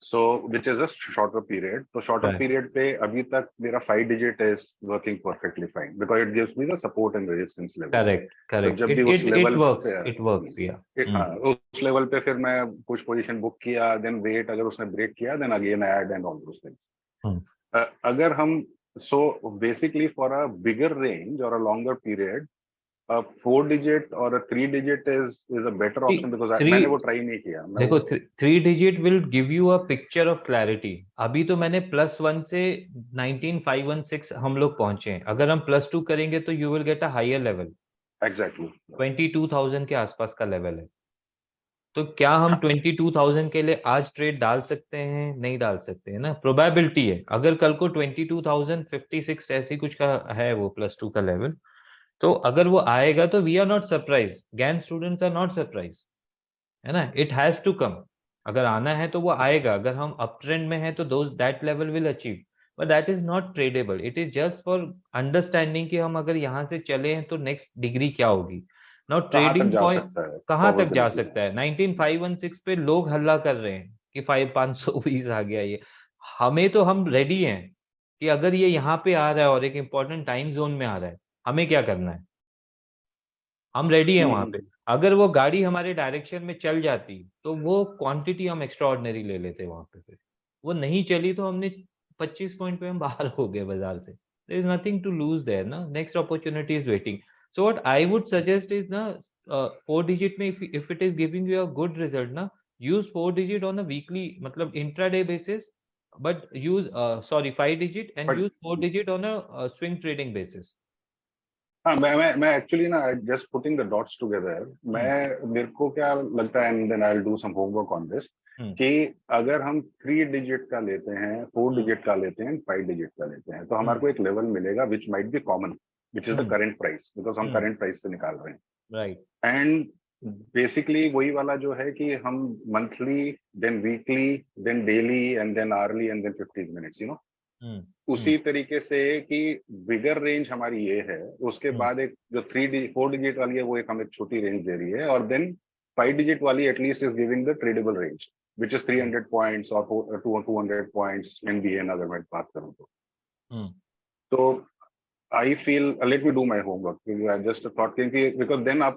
so which is a shorter period, तो shorter
Right.
period पे अभी तक मेरा 5 digit is working perfectly fine because it gives me the support and resistance level.
Correct. Correct.
जब भी उस
It
level
works.
पे
It works. Yeah.
हाँ उस level पे फिर मैं कुछ position book किया, then wait, अगर उसने break किया then again add and all those things. अगर हम so basically for a bigger range or a longer period, a 4 digit or a 3 digit is a better option because मैंने वो try नहीं किया।
देखो 3 digit will give you a picture of clarity। अभी तो मैंने +1 से 19516 हम लोग पहुंचे हैं, अगर हम +2 करेंगे तो you will get a higher level।
Exactly
22,000 के आसपास का लेवल है। तो क्या हम 22,000 के लिए आज ट्रेड डाल सकते हैं? नहीं डाल सकते, है ना। प्रोबेबिलिटी है, अगर कल को 22,056 ऐसी कुछ का है वो +2 का लेवल, तो अगर वो आएगा तो we are not surprise, Gann students are not surprise, है ना। इट हैज टू कम, अगर आना है तो वो आएगा। अगर हम अप ट्रेंड में हैं तो that level will achieve, but that is not tradable. It is just for understanding कि हम अगर यहाँ से चले हैं तो नेक्स्ट डिग्री क्या होगी। नाउ ट्रेडिंग पॉइंट कहाँ तक जा सकता है? 19516 पे लोग हल्ला कर रहे हैं कि 520 आ गया ये। हमें तो हम रेडी हैं कि अगर ये यहाँ पे आ रहा है और एक इंपॉर्टेंट टाइम जोन में आ रहा है, हमें क्या करना है, हम रेडी हैं वहां पे। अगर वो गाड़ी हमारे डायरेक्शन में चल जाती तो वो क्वांटिटी हम एक्स्ट्रा ऑर्डिनरी ले लेते वहां पे। फिर वो नहीं चली तो हमने 25 पॉइंट पे हम बाहर हो गए बाजार से। There is nothing to lose there ना, next opportunity is waiting. So what I would suggest is ना 4 डिजिट में if it is giving you a good result ना, use 4 digit on a weekly मतलब intraday basis, but use 5 digit and use 4 digit on a swing trading basis.
हाँ मैं actually ना just putting the dots together, मेरे को क्या लगता है, and then I will do some homework on this, कि अगर हम 3 डिजिट का लेते हैं, 4 डिजिट का लेते हैं, 5 डिजिट का लेते हैं, तो हमारे को एक लेवल मिलेगा which might be common, which is the current price, because हम करंट प्राइस से निकाल रहे हैं।
राइट
एंड बेसिकली वही वाला जो है कि हम monthly, then weekly, then daily and then hourly and then 15 minutes, you know, उसी तरीके से कि बिगर रेंज हमारी ये है, उसके बाद एक जो 4 डिजिट वाली है वो एक हमें छोटी रेंज दे रही है, और देन 5 डिजिट वाली at least is giving the tradable range which is 300 points और 200 पॉइंट्स एनबीएन, अगर मैं बात करूं तो I feel let me do my homework. I just thought because then आप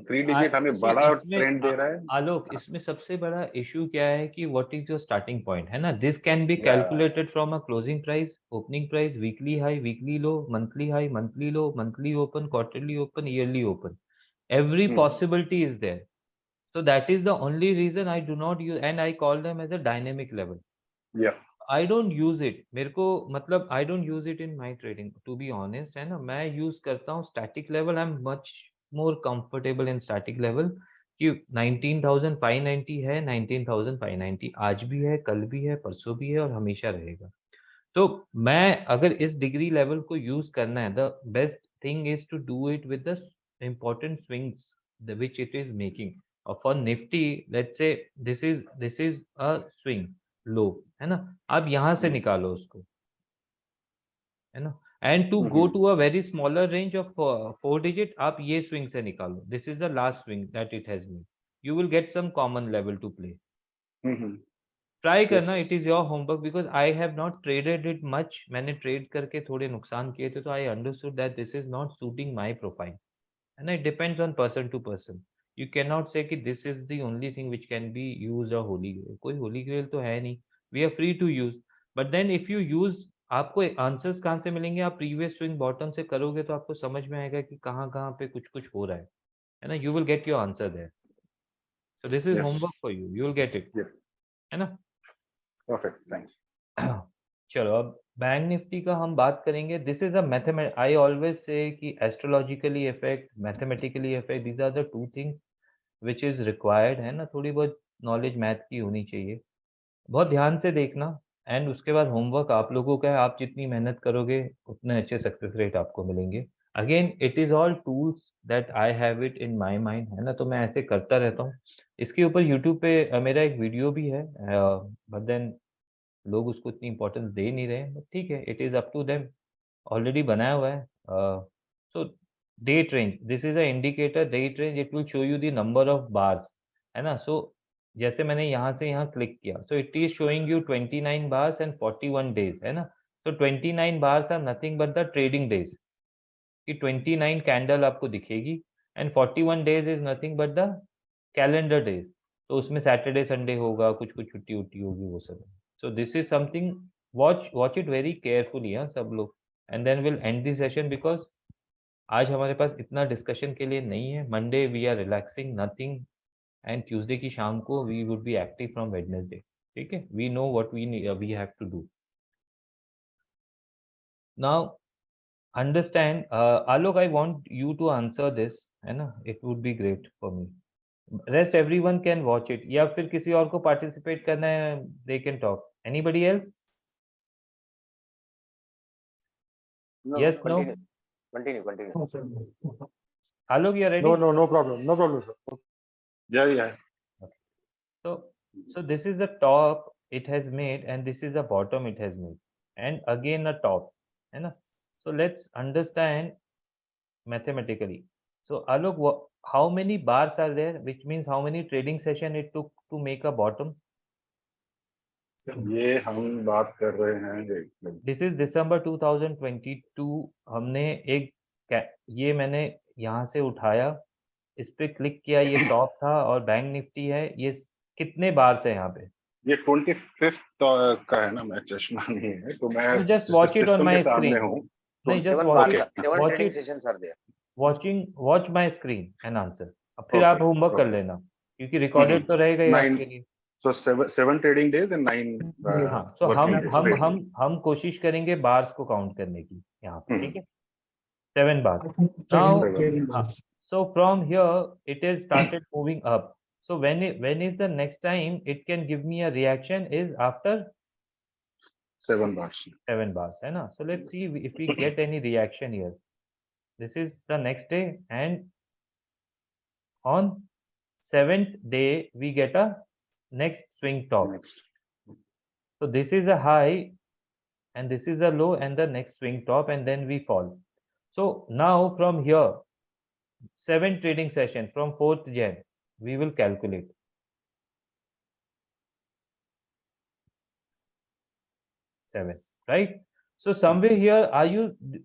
3 डिजिट हमें बड़ा ट्रेंड दे रहा है.
आलोक, इसमें सबसे बड़ा इशू क्या है कि what is your starting point, है ना? This can be calculated from a closing price, opening price, weekly high, weekly low, monthly high, monthly low, monthly open, quarterly open, yearly open. Every possibility is there. So that is the only reason I do not use, and I call them as a dynamic level.
Yeah.
I don't use it. मेरे को मतलब I don't use it in my trading. To be honest, है ना, मैं use करता हूँ static level. I'm much more comfortable in static level कि 19,590 है, 19,590 आज भी है, कल भी है, परसों भी है और हमेशा रहेगा. तो मैं अगर इस डिग्री लेवल को यूज करना है, the best thing is to do it with the important swings which it is making. For Nifty, let's say this is a swing low, है ना? आप यहाँ से निकालो उसको, है ना? And to go to a very smaller range of 4 digit, आप ये swing से निकालो. This is the last swing that it has made. You will get some common level to play. Try करना, it is your homework, because I have not traded it much. मैंने trade करके थोड़े नुकसान किए थे, तो I understood that this is not suiting my profile, and it depends on person to person. You can not say कि this is the only thing which can be used a holy grail. कोई holy grail तो है नहीं. We are free to use, but then if you use, आपको answers कहाँ से मिलेंगे? आप प्रीवियस स्विंग बॉटम से करोगे तो आपको समझ में आएगा कि कहाँ कहाँ पे कुछ कुछ हो रहा है ना? You will get your answer there. So this is homework for you, you will get it, है ना?
Perfect, thanks.
चलो, अब बैंक निफ्टी का हम बात करेंगे. दिस इज अ मैथमेट, आई ऑलवेज से कि astrologically effect, mathematically effect, these are the two things which is required, है ना? थोड़ी बहुत नॉलेज मैथ की होनी चाहिए, बहुत ध्यान से देखना. एंड उसके बाद होमवर्क आप लोगों का है, आप जितनी मेहनत करोगे उतने अच्छे सक्सेस रेट आपको मिलेंगे. Again it is all tools that I have it in my mind, है ना? तो मैं ऐसे करता रहता हूँ. इसके ऊपर यूट्यूब पे मेरा एक वीडियो भी है, बट देन लोग उसको इतनी इंपॉर्टेंस दे नहीं रहे हैं. ठीक है, it is up to them. Already बनाया हुआ है. So date range, this is a indicator. Date range, it will show you the number of bars, है ना? सो जैसे मैंने यहाँ से यहाँ क्लिक किया, so it is showing you 29 bars and 41 days, है ना? So 29 bars are nothing but the trading days, कि 29 कैंडल आपको दिखेगी, and 41 days is nothing but the calendar days. तो उसमें सैटरडे संडे होगा, कुछ कुछ छुट्टी उट्टी होगी, वो सब. So this is something, watch it very carefully, हाँ सब लोग. And then we'll end the session because आज हमारे पास इतना डिस्कशन के लिए नहीं है. Monday we are relaxing, nothing. And Tuesday की शाम को we would be active from Wednesday. ठीक है, we know what we have to do. Now understand, Alok, I want you to answer this, है ना? It would be great for me. Rest everyone can watch it, या फिर किसी और को participate करना है, they can talk. Anybody else?
No,
Yes, no?
continue.
Alok, you are ready?
No problem, sir.
Yeah.
So this is the top it has made, and this is the bottom it has made, and again a top, है ना? So let's understand mathematically. So Alok, how many bars are there, which means how many trading session it took to make a bottom?
ये हम बात कर रहे हैं.
This is December 2022. हमने ये मैंने यहाँ से उठाया, इस पे क्लिक किया, ये टॉप था और बैंक निफ्टी है. ये कितने बार से यहाँ पे?
ये 25th का है ना, मैं चश्मा नहीं है तो मैं
just watch it on my screen. नहीं, just watch it.
Seven trading sessions are there.
Watch my screen and answer. अब फिर आप होमवर्क कर लेना, क्योंकि रिकॉर्डेड तो रहेगा ही आपके लिए.
So 7 trading days and 9
हाँ, so हम कोशिश करेंगे बार्स को काउंट करने की यहाँ पे. ठीक है, 7 bars. Now, so from here it is started moving up. So when is the next time it can give me a reaction is after
7 bars.
7 bars, है ना? So let's see if we get any reaction here. This is the next day, and On 7th day we get a next swing top.
Next.
So this is a high and this is a low and the next swing top, and then we fall. So now from here, 7 trading session from 4th Jan, we will calculate. Seven, right? So somewhere here,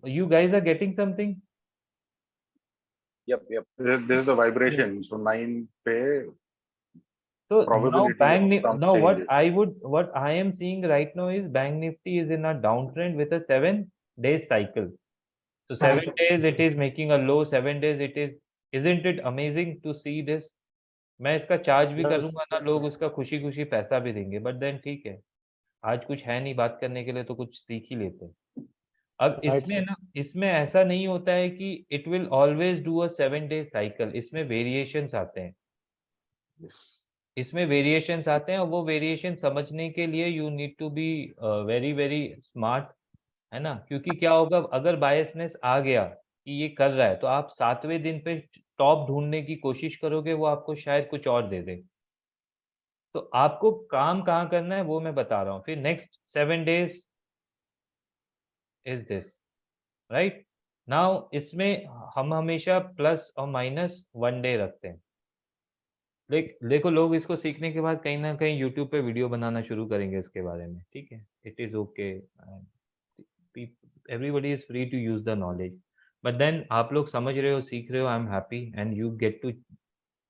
you guys are getting something?
Yep.
This is the vibration. So 9 pay.
So now
Probability of some
now
changes.
what I am seeing right now is Bank Nifty is in a downtrend with a 7-day cycle. So 7 days it is making a low, 7 days it is. Isn't it amazing to see this? मैं इसका charge भी
Yes,
करूंगा ना, लोग उसका खुशी खुशी पैसा भी देंगे, बट देन ठीक है, आज कुछ है नहीं बात करने के लिए तो कुछ सीख ही लेते हैं. अब
Right,
इसमें
sir.
ना, इसमें ऐसा नहीं होता है कि it will always do a 7-day cycle. इसमें वेरिएशंस आते हैं.
Yes.
इसमें वेरिएशंस आते हैं और वो वेरिएशन समझने के लिए you need to be very very smart, है ना? क्योंकि क्या होगा, अगर बायसनेस आ गया कि ये कर रहा है, तो आप 7वें दिन पे टॉप ढूंढने की कोशिश करोगे, वो आपको शायद कुछ और दे दे. तो आपको काम कहाँ करना है वो मैं बता रहा हूँ. फिर next 7 days is this, right? Now इसमें हम हमेशा प्लस और माइनस 1 day रखते हैं. देखो लोग इसको सीखने के बाद कहीं ना कहीं यूट्यूब पे वीडियो बनाना शुरू करेंगे इसके बारे में. ठीक है, it is okay, everybody is free to use the knowledge, but then आप लोग समझ रहे हो, सीख रहे हो, I am happy and you get to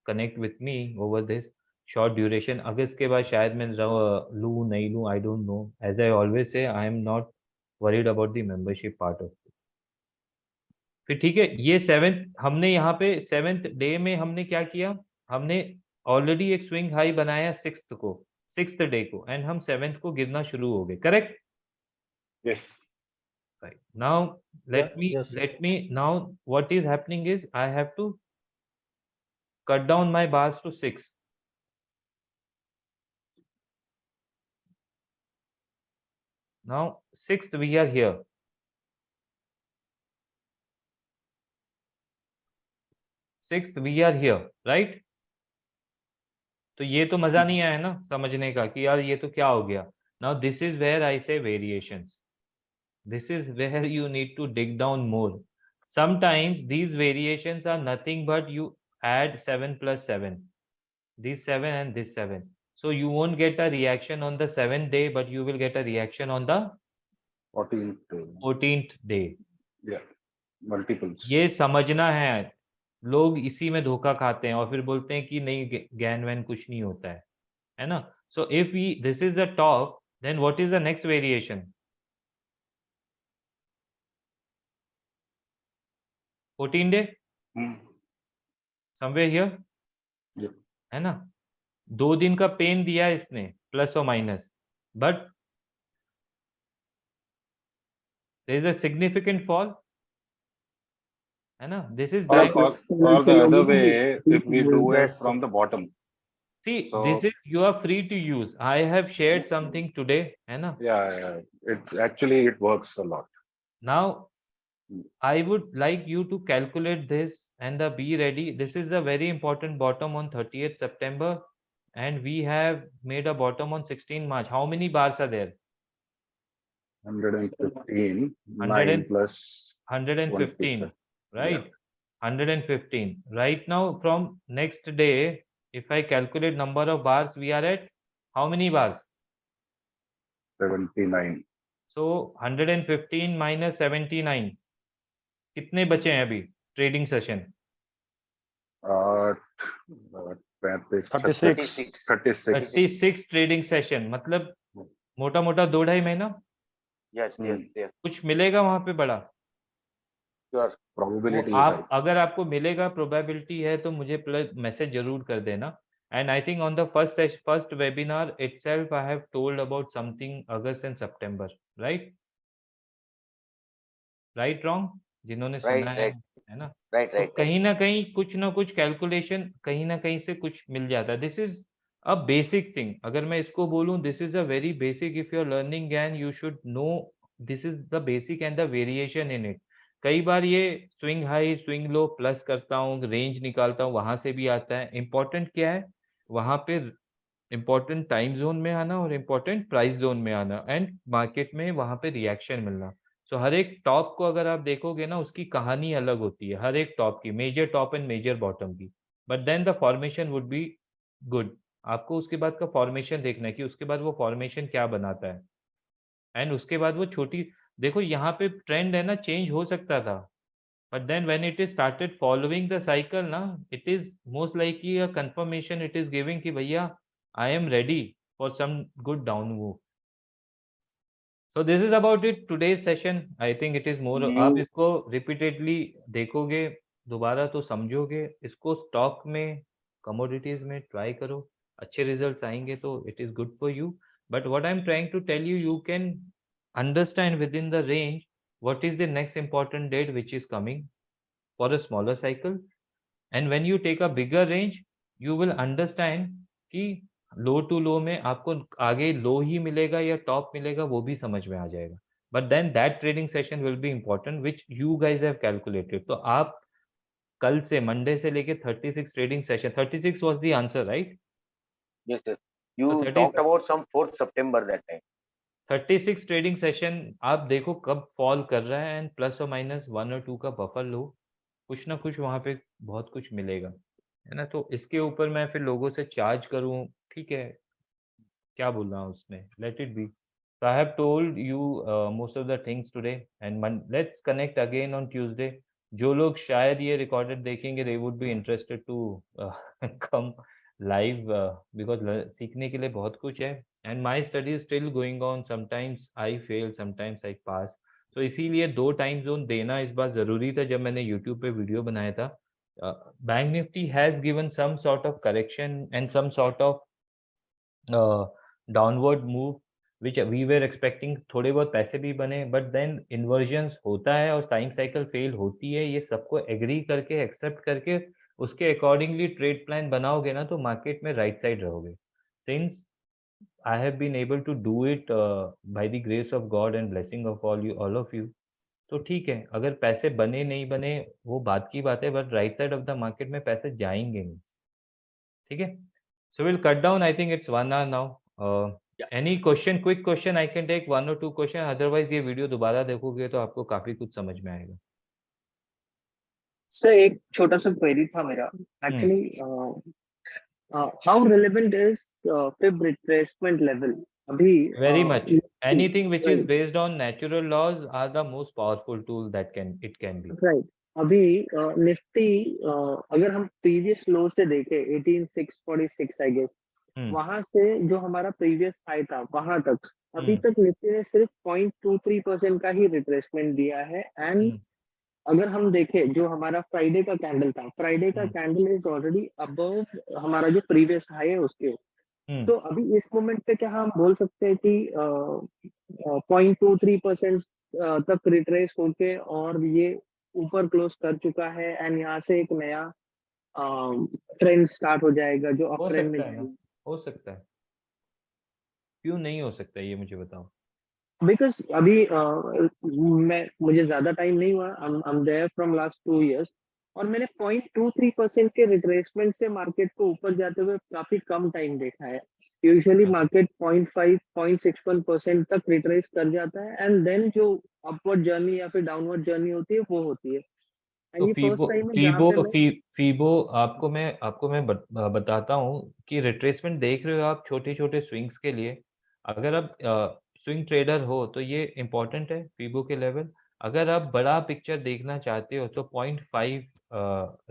connect with me over this short duration. अगर इसके बाद शायद मैं लूँ नहीं लूँ, I don't know. As I always say, I am not worried about the membership part of. फिर ठीक है, ये 7th हमने यहाँ पे 7th डे में हमने क्या किया, हमने ऑलरेडी एक स्विंग हाई बनाया 6th डे को, एंड हम 7th को गिरना शुरू हो गए. Correct?
Yes.
Right. Now let
yes.
me now what is happening is I have to cut down my bars to 6. Now 6th we are here. 6th we are here, right? तो ये तो मजा नहीं आया ना समझने का कि यार ये तो क्या हो गया. Now this is where I say variations. This is where you need to dig down more. Sometimes these variations are nothing but you add 7 plus 7. This 7 and this 7. So you won't get a reaction on the 7th day, but you will get a reaction on the 14th day.
Yeah. Multiples.
ये समझना है. लोग इसी में धोखा खाते हैं और फिर बोलते हैं कि नहीं ज्ञान वैन कुछ नहीं होता है ना? So if this is the top, then what is the next variation? 14 day? Somewhere here?
Yeah.
है ना? 2 दिन का पेन दिया इसने, प्लस और minus, but there is a significant fall, है ना? This is
Or the other way, if we do it
Yes,
from the bottom.
See,
So-
this is, you are free to use. I have shared something today, है ना?
Yeah. It's actually, it works a lot.
Now, I would like you to calculate this and be ready. This is a very important bottom on 30th September, and we have made a bottom on 16 March. How many bars are there?
115.
100
9 plus
115,
150.
right? 115. Right now, from next day, if I calculate number of bars, we are at how many bars?
79.
So 115 minus 79. कितने बचे हैं अभी trading session? 36 trading session, मतलब मोटा मोटा 2-2.5 महीना.
Yes.
कुछ मिलेगा वहां पे बड़ा?
Sure.
Probability.
वो आप अगर आपको मिलेगा, प्रोबेबिलिटी है, तो मुझे प्लस मैसेज जरूर कर देना. And I think on the first webinar itself I have told about something August and September, right? Wrong? जिन्होंने सुना है ना?
Right.
तो कहीं ना कहीं कुछ ना कुछ कैलकुलेशन कहीं ना कहीं से कुछ मिल जाता है. This is a basic thing. अगर मैं इसको बोलूं, this is a very basic. If you are learning ज्ञान, you should know this is the basic and the variation in it. कई बार ये swing high swing low plus करता हूँ, रेंज निकालता हूँ, वहां से भी आता है। इंपॉर्टेंट क्या है वहां पे, इंपॉर्टेंट टाइम जोन में आना और इंपॉर्टेंट प्राइस जोन में आना एंड मार्केट में वहां पे रिएक्शन मिलना। सो हर एक टॉप को अगर आप देखोगे ना, उसकी कहानी अलग होती है, हर एक टॉप की, major top and major bottom की। But then the formation would be good. आपको उसके बाद का फॉर्मेशन देखना है कि उसके बाद वो फॉर्मेशन क्या बनाता है एंड उसके बाद वो छोटी, देखो यहाँ पे ट्रेंड है ना, चेंज हो सकता था, but then when it is started following the cycle ना, it is most likely a confirmation it is giving कि भैया I am ready for some good down move. So this is about it today's session. I think it is more, आप
You
इसको repeatedly देखोगे दोबारा तो समझोगे, इसको stock में कमोडिटीज में ट्राई करो, अच्छे रिजल्ट्स आएंगे तो it is good for you. But what I am trying to tell you, you can understand within the range what is the next important date which is coming for a smaller cycle, and when you take a bigger range you will understand कि लो to low में आपको आगे लो ही मिलेगा या top मिलेगा वो भी समझ में आ जाएगा। But then that trading session will be important which you guys have calculated. तो आप कल से मंडे से लेके 36 trading session, 36 was the answer right?
yes, yes.
तो
You
30
talked about some 4th September that time.
36 trading session आप देखो कब फॉल कर रहा है एंड प्लस और माइनस 1 और 2 का बफर लो, कुछ ना कुछ वहां पे बहुत कुछ मिलेगा, है ना? तो इसके ऊपर मैं फिर लोगों से चार्ज करूं, ठीक है, क्या बोल रहा हूँ उसमें, let it be. So I have told you most of the things today and let's connect again on Tuesday. जो लोग शायद ये recorded देखेंगे they would be interested to come live because सीखने के लिए बहुत कुछ है and my study is still going on. Sometimes I fail, sometimes I pass. तो इसीलिए 2 टाइम जोन देना इस बार जरूरी था जब मैंने YouTube पे वीडियो बनाया था। Bank Nifty has given some sort of correction and some sort of downward move which we were expecting, थोड़े बहुत पैसे भी बने बट देन इन्वर्जन्स होता है और टाइम साइकिल फेल होती है, ये सबको एग्री करके एक्सेप्ट करके उसके अकॉर्डिंगली ट्रेड प्लान बनाओगे ना तो मार्केट में राइट साइड रहोगे। Since I have been able to do it by the grace of God and blessing of all of you, तो ठीक है, अगर पैसे बने नहीं बने वो बात की बात है, but right side of the market में पैसे जाएंगे नहीं, ठीक है? So we'll cut down. I think it's 1 hour now.
Yeah.
Any question, quick question? I can take 1 or 2 question. Otherwise ये वीडियो दोबारा देखोगे तो आपको काफी कुछ समझ में आएगा।
सर एक छोटा सा क्वेरी था मेरा actually, how relevant is fib retracement level अभी?
Very much. Anything which is
right.
based on natural laws are the most powerful tool that it can be.
Right, अभी निफ्टी अगर हम प्रीवियस लो से देखें 18646 आई गेस, वहां से जो हमारा प्रीवियस हाई था वहां तक अभी तक निफ्टी ने सिर्फ 0.23% का ही रिट्रेसमेंट दिया है। एंड अगर हम देखें जो हमारा फ्राइडे का कैंडल था, फ्राइडे का कैंडल इज ऑलरेडी अबव हमारा जो प्रीवियस हाई है उसके। तो अभी इस मोमेंट पे क्या हम बोल सकते हैं कि 0.23% तक रिट्रेस होके और ये ऊपर क्लोज कर चुका है एंड यहाँ से एक नया ट्रेंड स्टार्ट हो जाएगा जो अप
हो
ट्रेंड में
सकता है ना,
जाएगा?
हो सकता है, क्यों नहीं हो सकता ये मुझे बताओ।
बिकॉज अभी मुझे ज्यादा टाइम नहीं हुआ, I am there from last 2 years, और मैंने 0.23% के रिट्रेसमेंट से मार्केट को ऊपर जाते हुए काफी कम टाइम देखा है। यूजुअली मार्केट 0.5 0.61% तक रिट्रेस कर जाता है एंड देन जो अपवर्ड जर्नी या फिर डाउनवर्ड जर्नी होती है वो होती है।
तो
ये फर्स्ट टाइम है जहाँ
फीबो
पे मैं
फीबो आपको मैं बताता हूँ कि रिट्रेसमेंट देख रहे हो आप छोटे छोटे स्विंग्स के लिए, अगर आप स्विंग ट्रेडर हो तो ये इम्पोर्टेंट है फीबो के लेवल। अगर आप बड़ा पिक्चर देखना चाहते हो तो 0.5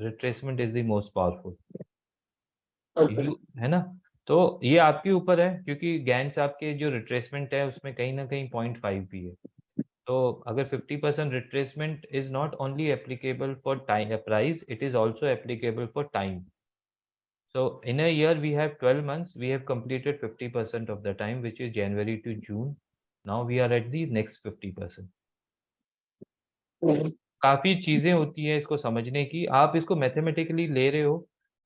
retracement is the most powerful, है ना? तो ये आपके ऊपर है क्योंकि गैंस आपके जो रिट्रेसमेंट है उसमें कहीं ना कहीं 0.5 भी है। तो अगर 50% retracement is not only applicable for time price, it is also applicable for time. So in a year we have 12 months, we have completed 50% of the time, which is January to June. Now we are at the next 50%. काफी चीजें होती है इसको समझने की, आप इसको mathematically ले रहे हो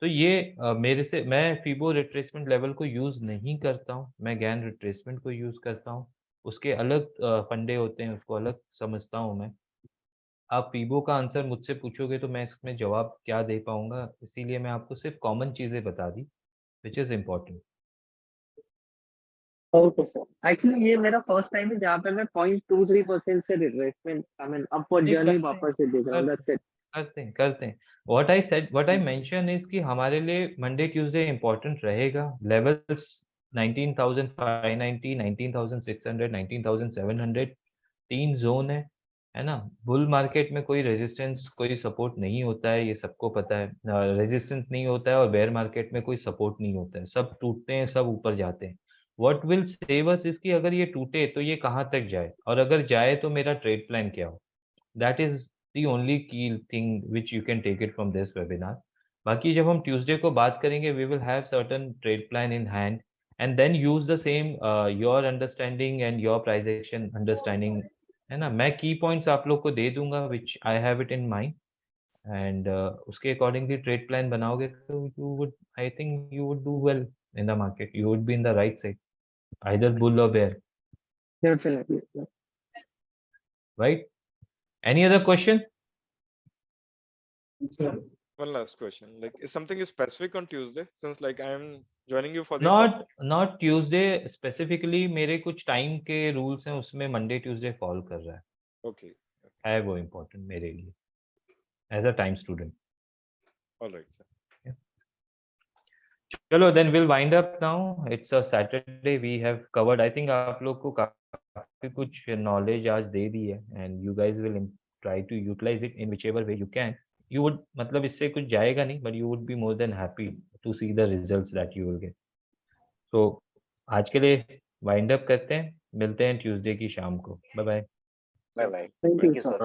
तो ये मेरे से, मैं फीबो रिट्रेसमेंट लेवल को यूज नहीं करता हूँ, मैं गैन रिट्रेसमेंट को यूज करता हूँ, उसके अलग फंडे होते हैं, उसको अलग समझता हूँ मैं। आप पीबो का आंसर मुझसे पूछोगे तो मैं इसमें जवाब क्या दे पाऊंगा, इसीलिए मैं आपको सिर्फ कॉमन चीजें बता दी which is important.
Okay sir, actually ये मेरा फर्स्ट टाइम है जहाँ पे मैं 0.23% से retracement I mean upward journey वापस से देख रहा हूँ, दैट्स इट।
करते हैं व्हाट आई मेंशन इज कि हमारे लिए मंडे ट्यूसडे इंपॉर्टेंट रहेगा। लेवल्स 19,590, 19,600, 19,700 तीन जोन है ना। बुल मार्केट में कोई रेजिस्टेंस कोई सपोर्ट नहीं होता है, ये सबको पता है। रेजिस्टेंस नहीं होता है और बेयर मार्केट में कोई सपोर्ट नहीं होता है, सब टूटते हैं सब ऊपर जाते हैं। व्हाट विल सेव अस इसकी, अगर ये टूटे तो ये कहाँ तक जाए, और अगर जाए तो मेरा ट्रेड प्लान क्या हो। That is the only key thing which you can take it from this webinar. बाकी जब हम ट्यूसडे को बात करेंगे we will have certain trade plan in hand and then use the same your understanding and your price action understanding, है ना। मैं की पॉइंट्स आप लोग को दे दूंगा which I have it in mind and उसके अकॉर्डिंगली ट्रेड प्लान बनाओगे तो you would, I think you would do well in the market, you would be in the right side, either bull or bear,
definitely.
right? Any other question?
One last question. Like, is something specific on Tuesday? Since like I'm joining you for the first
Not Tuesday specifically, मेरे कुछ time के rules हैं उसमें Monday Tuesday fall कर रहा है,
Okay.
है वो इम्पोर्टेंट मेरे लिए as a time student.
All right, sir.
चलो then will wind up now, it's a Saturday, we have covered I think आप लोग को काफी कुछ नॉलेज आज दे दी है and you guys will try to utilize it in whichever way you can. You would मतलब इससे कुछ जाएगा नहीं but you would be more than happy to see the results that you will get. So आज के लिए wind up करते हैं, मिलते हैं ट्यूसडे की शाम को। Bye bye.
Bye bye.
Thank
thank
you
you
sir.
Sir.